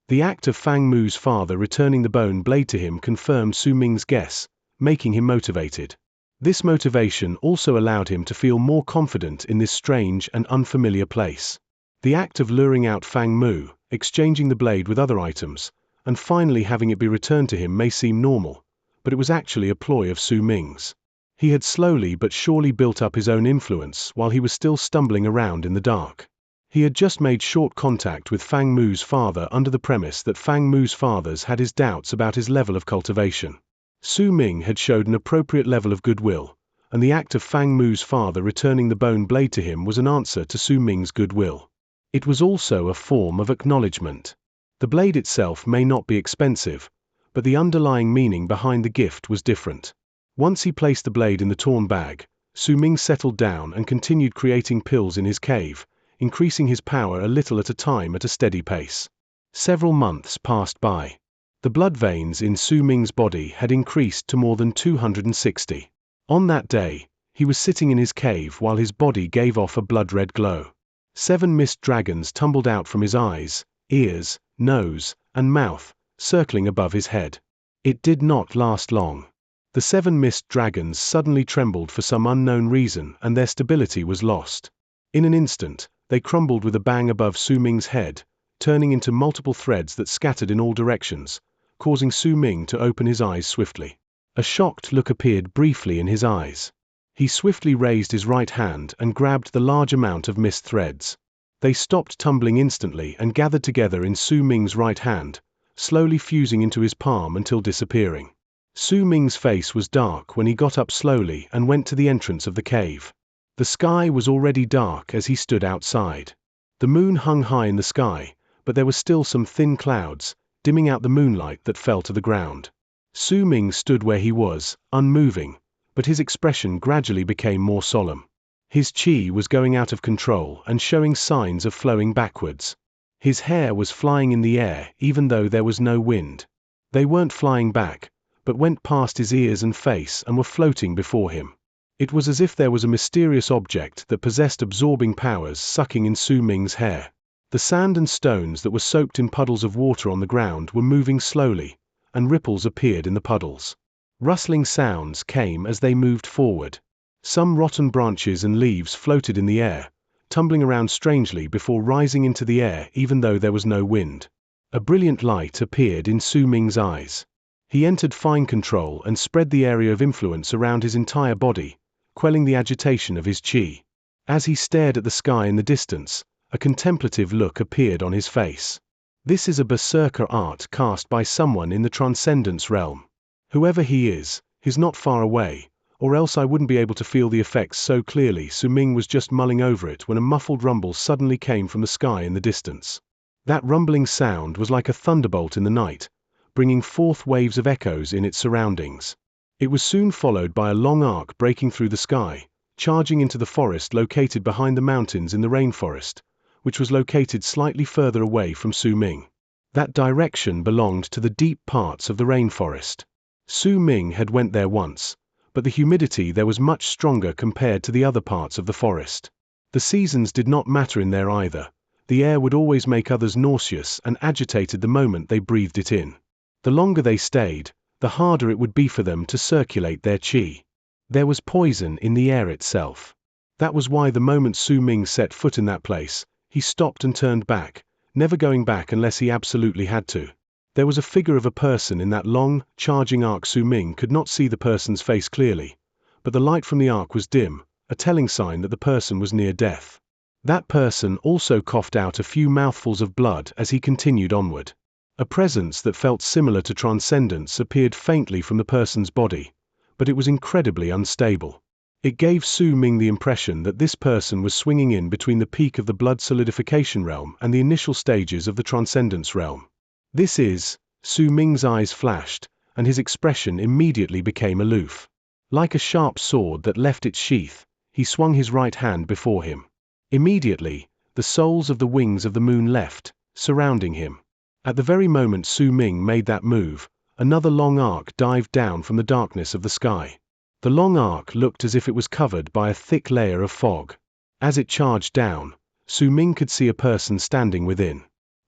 The act of Fang Mu's father returning the bone blade to him confirmed Su Ming's guess, making him motivated. This motivation also allowed him to feel more confident in this strange and unfamiliar place. The act of luring out Fang Mu, exchanging the blade with other items, and finally having it be returned to him may seem normal, but it was actually a ploy of Su Ming's. He had slowly but surely built up his own influence while he was still stumbling around in the dark. He had just made short contact with Fang Mu's father under the premise that Fang Mu's father had his doubts about his level of cultivation. Su Ming had showed an appropriate level of goodwill, and the act of Fang Mu's father returning the bone blade to him was an answer to Su Ming's goodwill. It was also a form of acknowledgement. The blade itself may not be expensive, but the underlying meaning behind the gift was different. Once he placed the blade in the torn bag, Su Ming settled down and continued creating pills in his cave, increasing his power a little at a time at a steady pace. Several months passed by. The blood veins in Su Ming's body had increased to more than 260. On that day, he was sitting in his cave while his body gave off a blood-red glow. 7 mist dragons tumbled out from his eyes, ears, nose, and mouth, circling above his head. It did not last long. The 7 mist dragons suddenly trembled for some unknown reason and their stability was lost. In an instant, they crumbled with a bang above Su Ming's head, turning into multiple threads that scattered in all directions, causing Su Ming to open his eyes swiftly. A shocked look appeared briefly in his eyes. He swiftly raised his right hand and grabbed the large amount of mist threads. They stopped tumbling instantly and gathered together in Su Ming's right hand, slowly fusing into his palm until disappearing. Su Ming's face was dark when he got up slowly and went to the entrance of the cave. The sky was already dark as he stood outside. The moon hung high in the sky, but there were still some thin clouds, dimming out the moonlight that fell to the ground. Su Ming stood where he was, unmoving, but his expression gradually became more solemn. His qi was going out of control and showing signs of flowing backwards. His hair was flying in the air even though there was no wind. They weren't flying back, but went past his ears and face and were floating before him. It was as if there was a mysterious object that possessed absorbing powers sucking in Su Ming's hair. The sand and stones that were soaked in puddles of water on the ground were moving slowly, and ripples appeared in the puddles. Rustling sounds came as they moved forward. Some rotten branches and leaves floated in the air, tumbling around strangely before rising into the air even though there was no wind. A brilliant light appeared in Su Ming's eyes. He entered fine control and spread the area of influence around his entire body, quelling the agitation of his qi. As he stared at the sky in the distance, a contemplative look appeared on his face. This is a berserker art cast by someone in the transcendence realm. Whoever he is, he's not far away, or else I wouldn't be able to feel the effects so clearly. Su Ming was just mulling over it when a muffled rumble suddenly came from the sky in the distance. That rumbling sound was like a thunderbolt in the night, bringing forth waves of echoes in its surroundings. It was soon followed by a long arc breaking through the sky, charging into the forest located behind the mountains in the rainforest, which was located slightly further away from Su Ming. That direction belonged to the deep parts of the rainforest. Su Ming had went there once, but the humidity there was much stronger compared to the other parts of the forest. The seasons did not matter in there either. The air would always make others nauseous and agitated the moment they breathed it in. The longer they stayed, the harder it would be for them to circulate their qi. There was poison in the air itself. That was why the moment Su Ming set foot in that place, he stopped and turned back, never going back unless he absolutely had to. There was a figure of a person in that long, charging arc. Su Ming could not see the person's face clearly, but the light from the arc was dim, a telling sign that the person was near death. That person also coughed out a few mouthfuls of blood as he continued onward. A presence that felt similar to transcendence appeared faintly from the person's body, but it was incredibly unstable. It gave Su Ming the impression that this person was swinging in between the peak of the blood solidification realm and the initial stages of the transcendence realm. This is, Su Ming's eyes flashed, and his expression immediately became aloof. Like a sharp sword that left its sheath, he swung his right hand before him. Immediately, the souls of the wings of the moon left, surrounding him. At the very moment Su Ming made that move, another long arc dived down from the darkness of the sky. The long arc looked as if it was covered by a thick layer of fog. As it charged down, Su Ming could see a person standing within.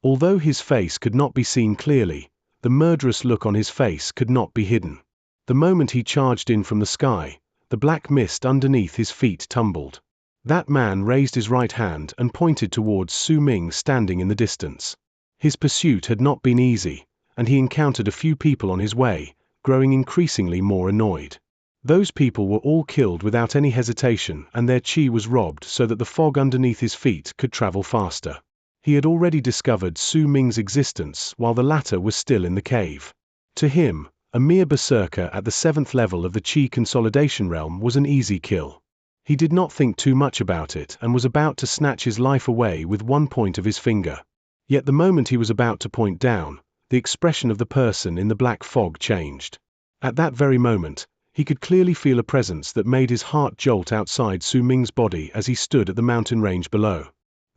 Although his face could not be seen clearly, the murderous look on his face could not be hidden. The moment he charged in from the sky, the black mist underneath his feet tumbled. That man raised his right hand and pointed towards Su Ming standing in the distance. His pursuit had not been easy, and he encountered a few people on his way, growing increasingly more annoyed. Those people were all killed without any hesitation, and their qi was robbed so that the fog underneath his feet could travel faster. He had already discovered Su Ming's existence while the latter was still in the cave. To him, a mere berserker at the 7th level of the qi consolidation realm was an easy kill. He did not think too much about it and was about to snatch his life away with one point of his finger. Yet the moment he was about to point down, the expression of the person in the black fog changed. At that very moment, he could clearly feel a presence that made his heart jolt outside Su Ming's body as he stood at the mountain range below.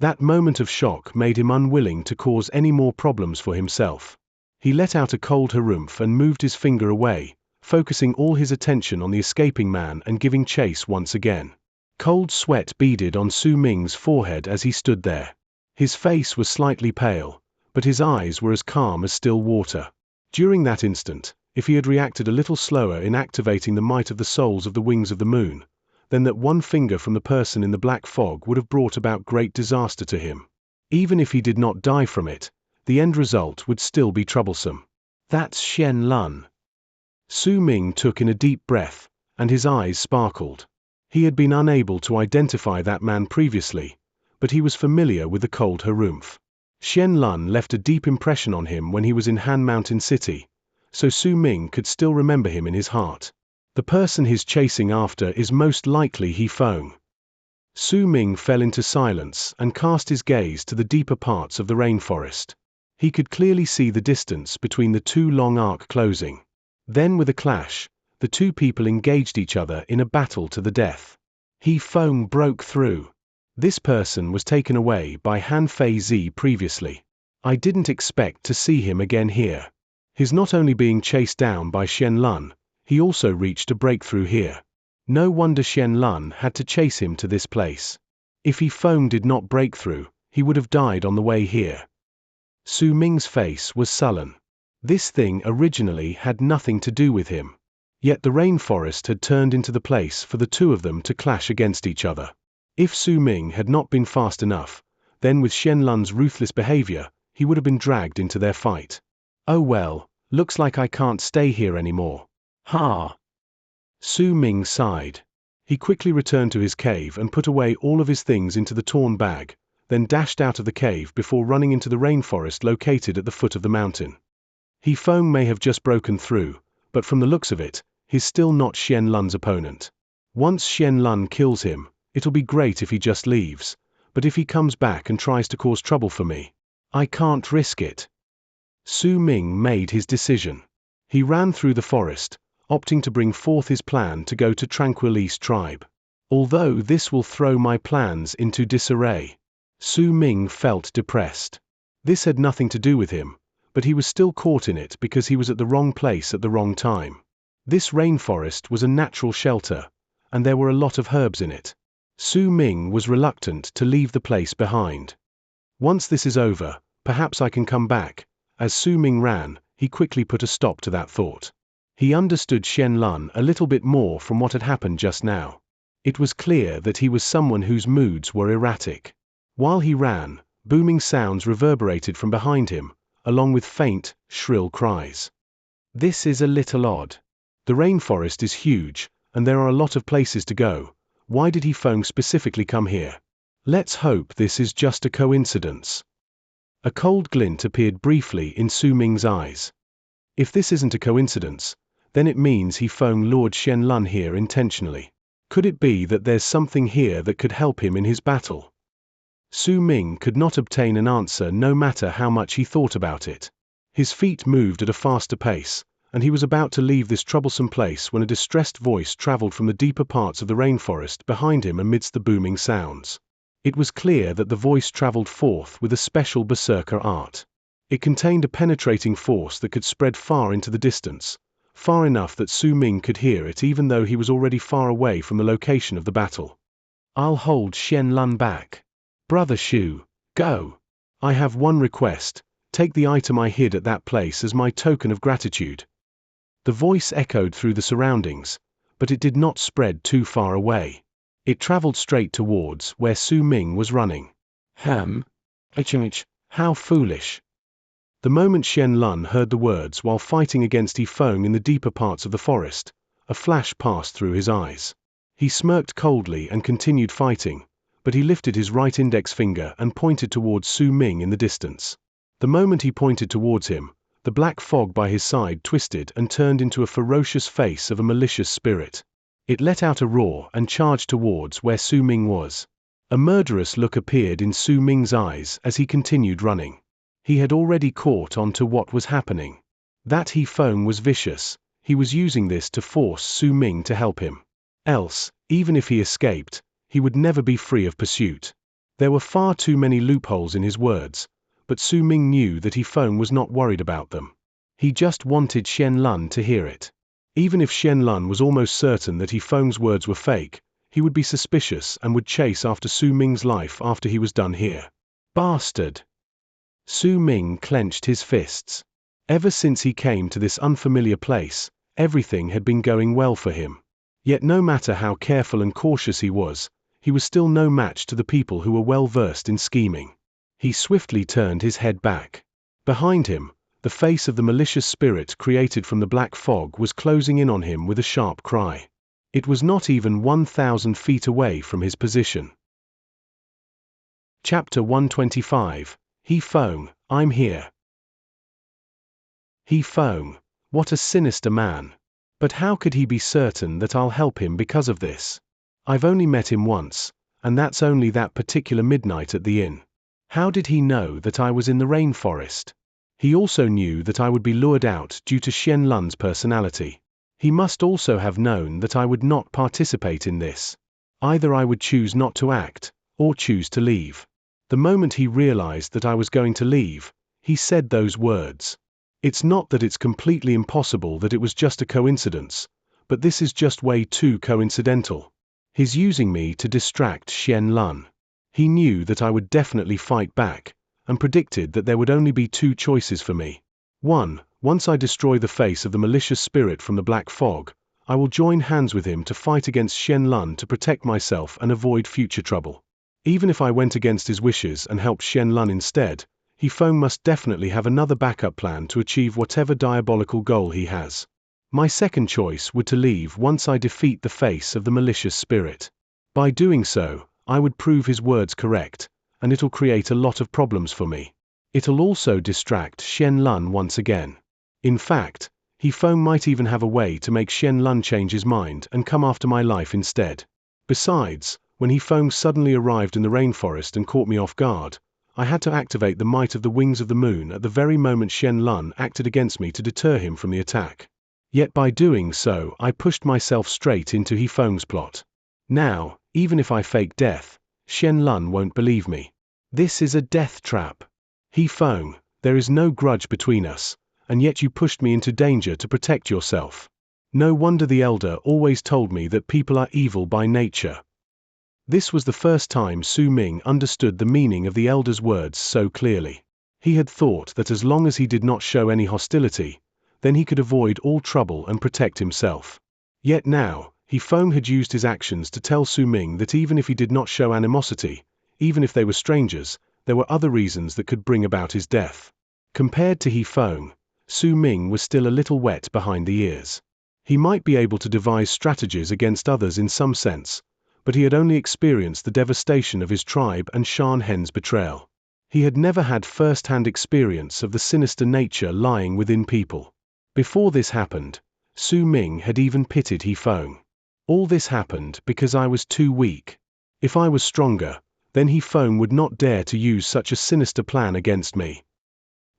That moment of shock made him unwilling to cause any more problems for himself. He let out a cold harumph and moved his finger away, focusing all his attention on the escaping man and giving chase once again. Cold sweat beaded on Su Ming's forehead as he stood there. His face was slightly pale, but his eyes were as calm as still water. During that instant, if he had reacted a little slower in activating the might of the souls of the wings of the moon, then that one finger from the person in the black fog would have brought about great disaster to him. Even if he did not die from it, the end result would still be troublesome. That's Xianxia. Su Ming took in a deep breath, and his eyes sparkled. He had been unable to identify that man previously, but he was familiar with the cold harumph. Xianxia left a deep impression on him when he was in Han Mountain City, so Su Ming could still remember him in his heart. The person he's chasing after is most likely He Feng. Su Ming fell into silence and cast his gaze to the deeper parts of the rainforest. He could clearly see the distance between the two long arc closing. Then with a clash, the two people engaged each other in a battle to the death. He Feng broke through. This person was taken away by Han Fei Zi previously. I didn't expect to see him again here. His not only being chased down by Xianlun, he also reached a breakthrough here. No wonder Xianlun had to chase him to this place. If He Feng did not break through, he would have died on the way here. Su Ming's face was sullen. This thing originally had nothing to do with him. Yet the rainforest had turned into the place for the two of them to clash against each other. If Su Ming had not been fast enough, then with Xianlun's ruthless behavior, he would have been dragged into their fight. Oh well, looks like I can't stay here anymore. Ha! Su Ming sighed. He quickly returned to his cave and put away all of his things into the torn bag, then dashed out of the cave before running into the rainforest located at the foot of the mountain. He Feng may have just broken through, but from the looks of it, he's still not Xianlun's opponent. Once Xianlun kills him, it'll be great if he just leaves, but if he comes back and tries to cause trouble for me, I can't risk it. Su Ming made his decision. He ran through the forest, opting to bring forth his plan to go to Tranquil Tribe. Although this will throw my plans into disarray. Su Ming felt depressed. This had nothing to do with him, but he was still caught in it because he was at the wrong place at the wrong time. This rainforest was a natural shelter, and there were a lot of herbs in it. Su Ming was reluctant to leave the place behind. Once this is over, perhaps I can come back. As Su Ming ran, he quickly put a stop to that thought. He understood Xianlun a little bit more from what had happened just now. It was clear that he was someone whose moods were erratic. While he ran, booming sounds reverberated from behind him, along with faint, shrill cries. This is a little odd. The rainforest is huge, and there are a lot of places to go. Why did He Feng specifically come here? Let's hope this is just a coincidence. A cold glint appeared briefly in Su Ming's eyes. If this isn't a coincidence, then it means He Feng lured Xianlun here intentionally. Could it be that there's something here that could help him in his battle? Su Ming could not obtain an answer no matter how much he thought about it. His feet moved at a faster pace, and he was about to leave this troublesome place when a distressed voice traveled from the deeper parts of the rainforest behind him amidst the booming sounds. It was clear that the voice traveled forth with a special berserker art. It contained a penetrating force that could spread far into the distance, far enough that Su Ming could hear it even though he was already far away from the location of the battle. I'll hold Xianlun back. Brother Shu, go. I have one request, take the item I hid at that place as my token of gratitude. The voice echoed through the surroundings, but it did not spread too far away. It traveled straight towards where Su Ming was running. How foolish. The moment Xianlun heard the words while fighting against He Feng in the deeper parts of the forest, a flash passed through his eyes. He smirked coldly and continued fighting, but he lifted his right index finger and pointed towards Su Ming in the distance. The moment he pointed towards him, the black fog by his side twisted and turned into a ferocious face of a malicious spirit. It let out a roar and charged towards where Su Ming was. A murderous look appeared in Su Ming's eyes as he continued running. He had already caught on to what was happening. That He Feng was vicious, he was using this to force Su Ming to help him. Else, even if he escaped, he would never be free of pursuit. There were far too many loopholes in his words, but Su Ming knew that He Feng was not worried about them. He just wanted Xianlun to hear it. Even if Xianlun was almost certain that He Feng's words were fake, he would be suspicious and would chase after Su Ming's life after he was done here. Bastard! Su Ming clenched his fists. Ever since he came to this unfamiliar place, everything had been going well for him. Yet no matter how careful and cautious he was still no match to the people who were well versed in scheming. He swiftly turned his head back. Behind him, the face of the malicious spirit created from the black fog was closing in on him with a sharp cry. It was not even 1,000 feet away from his position. Chapter 125. He Feng, I'm here. He Feng, what a sinister man. But how could he be certain that I'll help him because of this? I've only met him once, and that's only that particular midnight at the inn. How did he know that I was in the rainforest? He also knew that I would be lured out due to Xian Lun's personality. He must also have known that I would not participate in this. Either I would choose not to act, or choose to leave. The moment he realized that I was going to leave, he said those words. It's not that it's completely impossible that it was just a coincidence, but this is just way too coincidental. He's using me to distract Xian Lun. He knew that I would definitely fight back, and predicted that there would only be two choices for me. 1. Once I destroy the face of the malicious spirit from the black fog, I will join hands with him to fight against Xian Lun to protect myself and avoid future trouble. Even if I went against his wishes and helped Xian Lun instead, He Feng must definitely have another backup plan to achieve whatever diabolical goal he has. My second choice would to leave once I defeat the face of the malicious spirit. By doing so, I would prove his words correct, and it'll create a lot of problems for me. It'll also distract Xian Lun once again. In fact, He Feng might even have a way to make Xian Lun change his mind and come after my life instead. Besides, when He Feng suddenly arrived in the rainforest and caught me off guard, I had to activate the might of the wings of the moon at the very moment Xian Lun acted against me to deter him from the attack. Yet by doing so, I pushed myself straight into He Feng's plot. Now, even if I fake death, Xian Lun won't believe me. This is a death trap. He Feng, there is no grudge between us, and yet you pushed me into danger to protect yourself. No wonder the elder always told me that people are evil by nature. This was the first time Su Ming understood the meaning of the elder's words so clearly. He had thought that as long as he did not show any hostility, then he could avoid all trouble and protect himself. Yet now, He Feng had used his actions to tell Su Ming that even if he did not show animosity, even if they were strangers, there were other reasons that could bring about his death. Compared to He Feng, Su Ming was still a little wet behind the ears. He might be able to devise strategies against others in some sense, but he had only experienced the devastation of his tribe and Shan Hen's betrayal. He had never had first-hand experience of the sinister nature lying within people. Before this happened, Su Ming had even pitied He Feng. All this happened because I was too weak. If I was stronger, then He Feng would not dare to use such a sinister plan against me.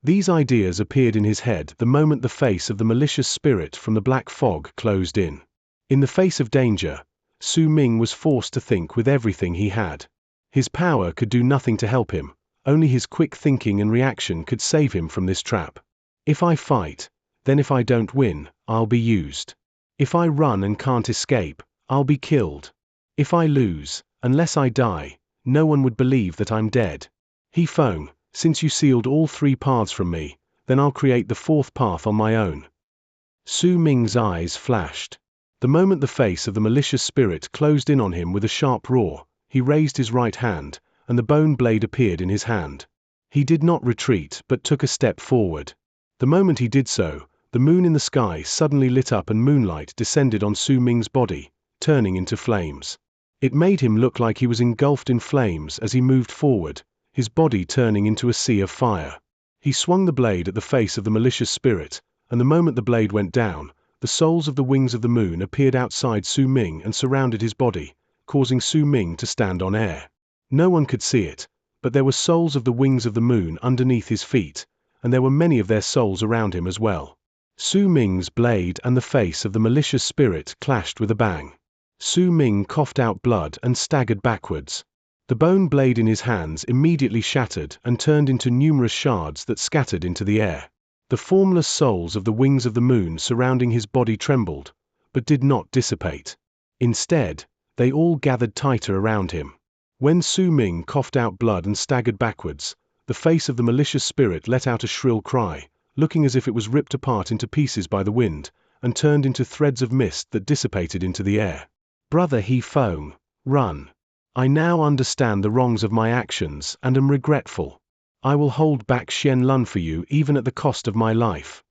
These ideas appeared in his head the moment the face of the malicious spirit from the black fog closed in. In the face of danger, Su Ming was forced to think with everything he had. His power could do nothing to help him, only his quick thinking and reaction could save him from this trap. If I fight, then if I don't win, I'll be used. If I run and can't escape, I'll be killed. If I lose, unless I die, no one would believe that I'm dead. He Feng, since you sealed all three paths from me, then I'll create the fourth path on my own. Su Ming's eyes flashed. The moment the face of the malicious spirit closed in on him with a sharp roar, he raised his right hand, and the bone blade appeared in his hand. He did not retreat but took a step forward. The moment he did so, the moon in the sky suddenly lit up and moonlight descended on Su Ming's body, turning into flames. It made him look like he was engulfed in flames as he moved forward, his body turning into a sea of fire. He swung the blade at the face of the malicious spirit, and the moment the blade went down, the souls of the wings of the moon appeared outside Su Ming and surrounded his body, causing Su Ming to stand on air. No one could see it, but there were souls of the wings of the moon underneath his feet, and there were many of their souls around him as well. Su Ming's blade and the face of the malicious spirit clashed with a bang. Su Ming coughed out blood and staggered backwards. The bone blade in his hands immediately shattered and turned into numerous shards that scattered into the air. The formless souls of the wings of the moon surrounding his body trembled, but did not dissipate. Instead, they all gathered tighter around him. When Su Ming coughed out blood and staggered backwards, the face of the malicious spirit let out a shrill cry, looking as if it was ripped apart into pieces by the wind, and turned into threads of mist that dissipated into the air. Brother He Feng, run. I now understand the wrongs of my actions and am regretful. I will hold back Xian Lun for you even at the cost of my life.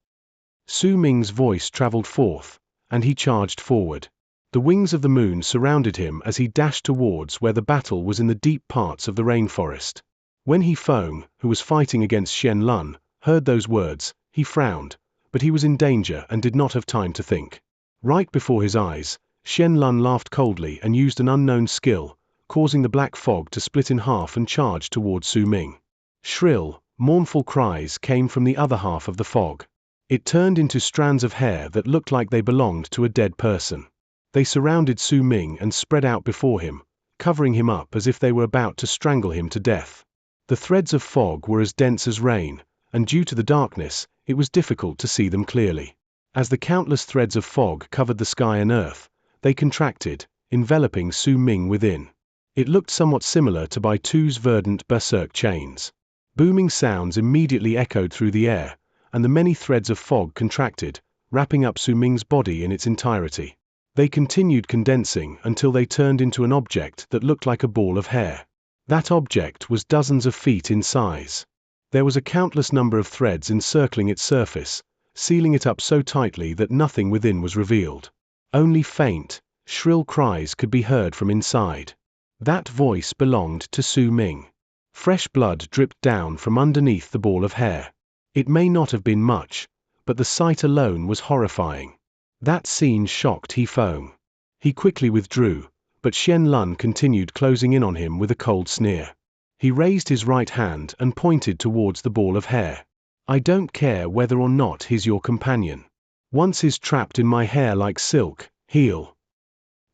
Su Ming's voice traveled forth, and he charged forward. The wings of the moon surrounded him as he dashed towards where the battle was in the deep parts of the rainforest. When He Feng, who was fighting against Xian Lun, heard those words, he frowned, but he was in danger and did not have time to think. Right before his eyes, Xian Lun laughed coldly and used an unknown skill, causing the black fog to split in half and charge towards Su Ming. Shrill, Mournful cries came from the other half of the fog. It turned into strands of hair that looked like they belonged to a dead person. They surrounded Su Ming and spread out before him, covering him up as if they were about to strangle him to death. The threads of fog were as dense as rain, and due to the darkness, it was difficult to see them clearly. As the countless threads of fog covered the sky and earth, they contracted, enveloping Su Ming within. It looked somewhat similar to Baitu's verdant berserk chains. Booming sounds immediately echoed through the air, and the many threads of fog contracted, wrapping up Su Ming's body in its entirety. They continued condensing until they turned into an object that looked like a ball of hair. That object was dozens of feet in size. There was a countless number of threads encircling its surface, sealing it up so tightly that nothing within was revealed. Only faint, shrill cries could be heard from inside. That voice belonged to Su Ming. Fresh blood dripped down from underneath the ball of hair. It may not have been much, but the sight alone was horrifying. That scene shocked He Feng. He quickly withdrew, but Xianlun continued closing in on him with a cold sneer. He raised his right hand and pointed towards the ball of hair. I don't care whether or not he's your companion. Once he's trapped in my hair like silk, he'll.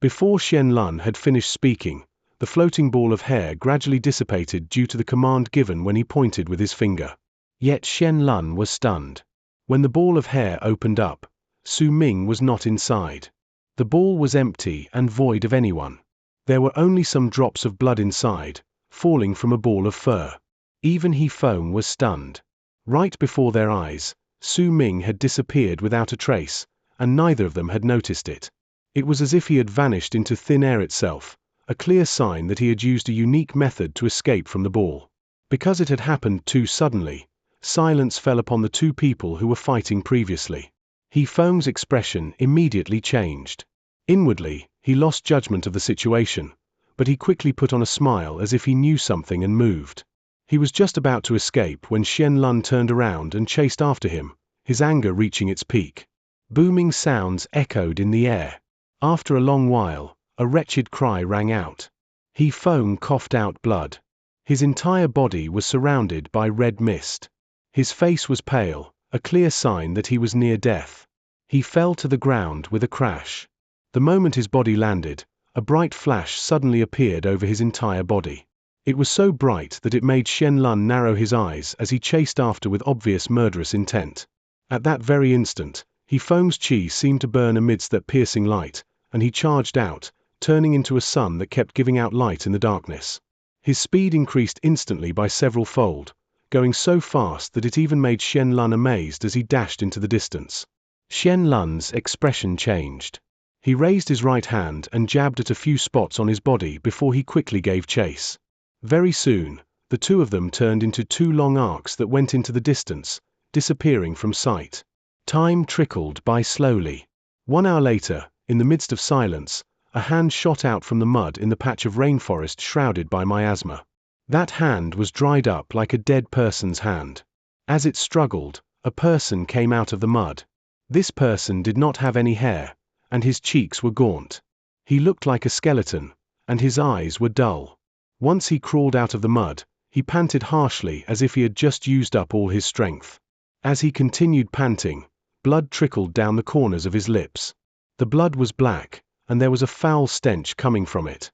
Before Xianlun had finished speaking, the floating ball of hair gradually dissipated due to the command given when he pointed with his finger. Yet Xianlun was stunned. When the ball of hair opened up, Su Ming was not inside. The ball was empty and void of anyone. There were only some drops of blood inside, falling from a ball of fur. Even He Feng was stunned. Right before their eyes, Su Ming had disappeared without a trace, and neither of them had noticed it. It was as if he had vanished into thin air itself, a clear sign that he had used a unique method to escape from the ball. Because it had happened too suddenly, silence fell upon the two people who were fighting previously. He Feng's expression immediately changed. Inwardly, he lost judgment of the situation, but he quickly put on a smile as if he knew something and moved. He was just about to escape when Xianlun turned around and chased after him, his anger reaching its peak. Booming sounds echoed in the air. After a long while, a wretched cry rang out. He Feng coughed out blood. His entire body was surrounded by red mist. His face was pale, a clear sign that he was near death. He fell to the ground with a crash. The moment his body landed, a bright flash suddenly appeared over his entire body. It was so bright that it made Xianlun narrow his eyes as he chased after with obvious murderous intent. At that very instant, He Feng's chi seemed to burn amidst that piercing light, and he charged out, turning into a sun that kept giving out light in the darkness. His speed increased instantly by several fold, going so fast that it even made Xianlun amazed as he dashed into the distance. Xianlun's expression changed. He raised his right hand and jabbed at a few spots on his body before he quickly gave chase. Very soon, the two of them turned into two long arcs that went into the distance, disappearing from sight. Time trickled by slowly. 1 hour later, in the midst of silence, a hand shot out from the mud in the patch of rainforest shrouded by miasma. That hand was dried up like a dead person's hand. As it struggled, a person came out of the mud. This person did not have any hair, and his cheeks were gaunt. He looked like a skeleton, and his eyes were dull. Once he crawled out of the mud, he panted harshly as if he had just used up all his strength. As he continued panting, blood trickled down the corners of his lips. The blood was black, and there was a foul stench coming from it.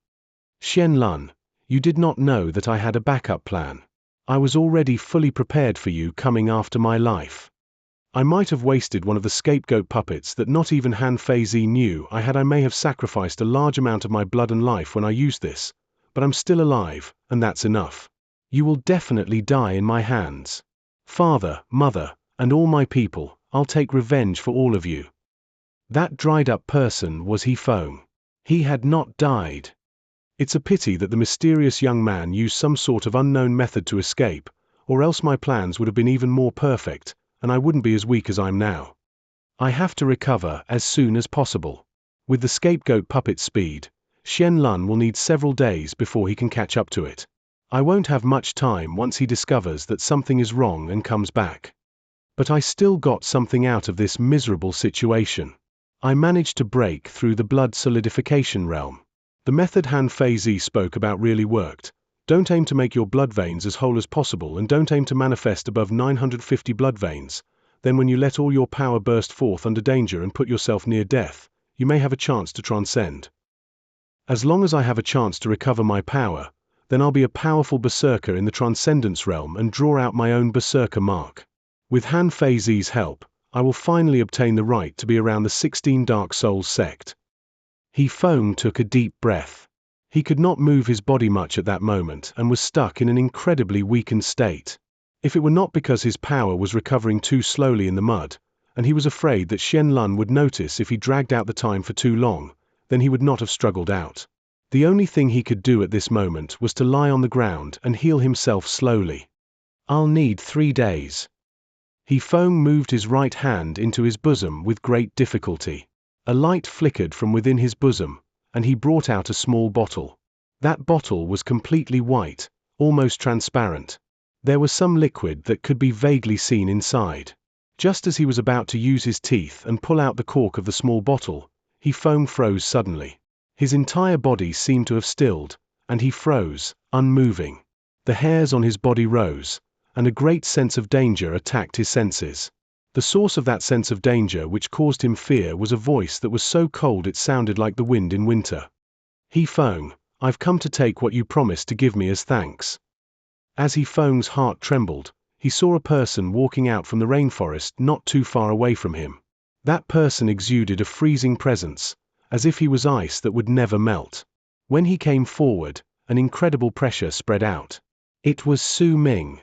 Xianlun, you did not know that I had a backup plan. I was already fully prepared for you coming after my life. I might have wasted one of the scapegoat puppets that not even Han Feizi knew I may have sacrificed a large amount of my blood and life when I used this, but I'm still alive, and that's enough. You will definitely die in my hands. Father, mother, and all my people, I'll take revenge for all of you. That dried-up person was He Feng. He had not died. It's a pity that the mysterious young man used some sort of unknown method to escape, or else my plans would have been even more perfect, and I wouldn't be as weak as I'm now. I have to recover as soon as possible. With the scapegoat puppet's speed, Xianlun will need several days before he can catch up to it. I won't have much time once he discovers that something is wrong and comes back. But I still got something out of this miserable situation. I managed to break through the blood solidification realm. The method Han Feizi spoke about really worked. Don't aim to make your blood veins as whole as possible, and don't aim to manifest above 950 blood veins. Then when you let all your power burst forth under danger and put yourself near death, you may have a chance to transcend. As long as I have a chance to recover my power, then I'll be a powerful berserker in the transcendence realm and draw out my own berserker mark. With Han Feizi's help, I will finally obtain the right to be around the 16 Dark Souls sect. He Feng took a deep breath. He could not move his body much at that moment and was stuck in an incredibly weakened state. If it were not because his power was recovering too slowly in the mud, and he was afraid that Xianlun would notice if he dragged out the time for too long, then he would not have struggled out. The only thing he could do at this moment was to lie on the ground and heal himself slowly. I'll need 3 days. He Feng moved his right hand into his bosom with great difficulty. A light flickered from within his bosom, and he brought out a small bottle. That bottle was completely white, almost transparent. There was some liquid that could be vaguely seen inside. Just as he was about to use his teeth and pull out the cork of the small bottle, He Feng froze suddenly. His entire body seemed to have stilled, and he froze, unmoving. The hairs on his body rose, and a great sense of danger attacked his senses. The source of that sense of danger which caused him fear was a voice that was so cold it sounded like the wind in winter. He Feng, I've come to take what you promised to give me as thanks. As He Feng's heart trembled, he saw a person walking out from the rainforest not too far away from him. That person exuded a freezing presence, as if he was ice that would never melt. When he came forward, an incredible pressure spread out. It was Su Ming.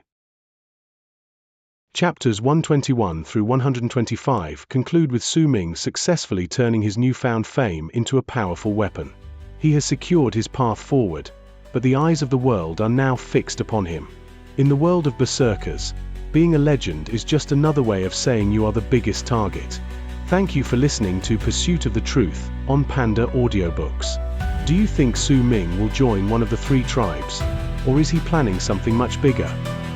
Chapters 121 through 125 conclude with Su Ming successfully turning his newfound fame into a powerful weapon. He has secured his path forward, but the eyes of the world are now fixed upon him. In the world of berserkers, being a legend is just another way of saying you are the biggest target. Thank you for listening to Pursuit of the Truth on Panda Audiobooks. Do you think Su Ming will join one of the 3 tribes, or is he planning something much bigger?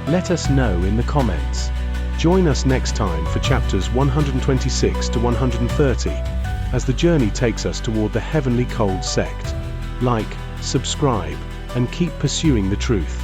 Let us know in the comments. Join us next time for chapters 126 to 130, as the journey takes us toward the heavenly cold sect. Like, subscribe, and keep pursuing the truth.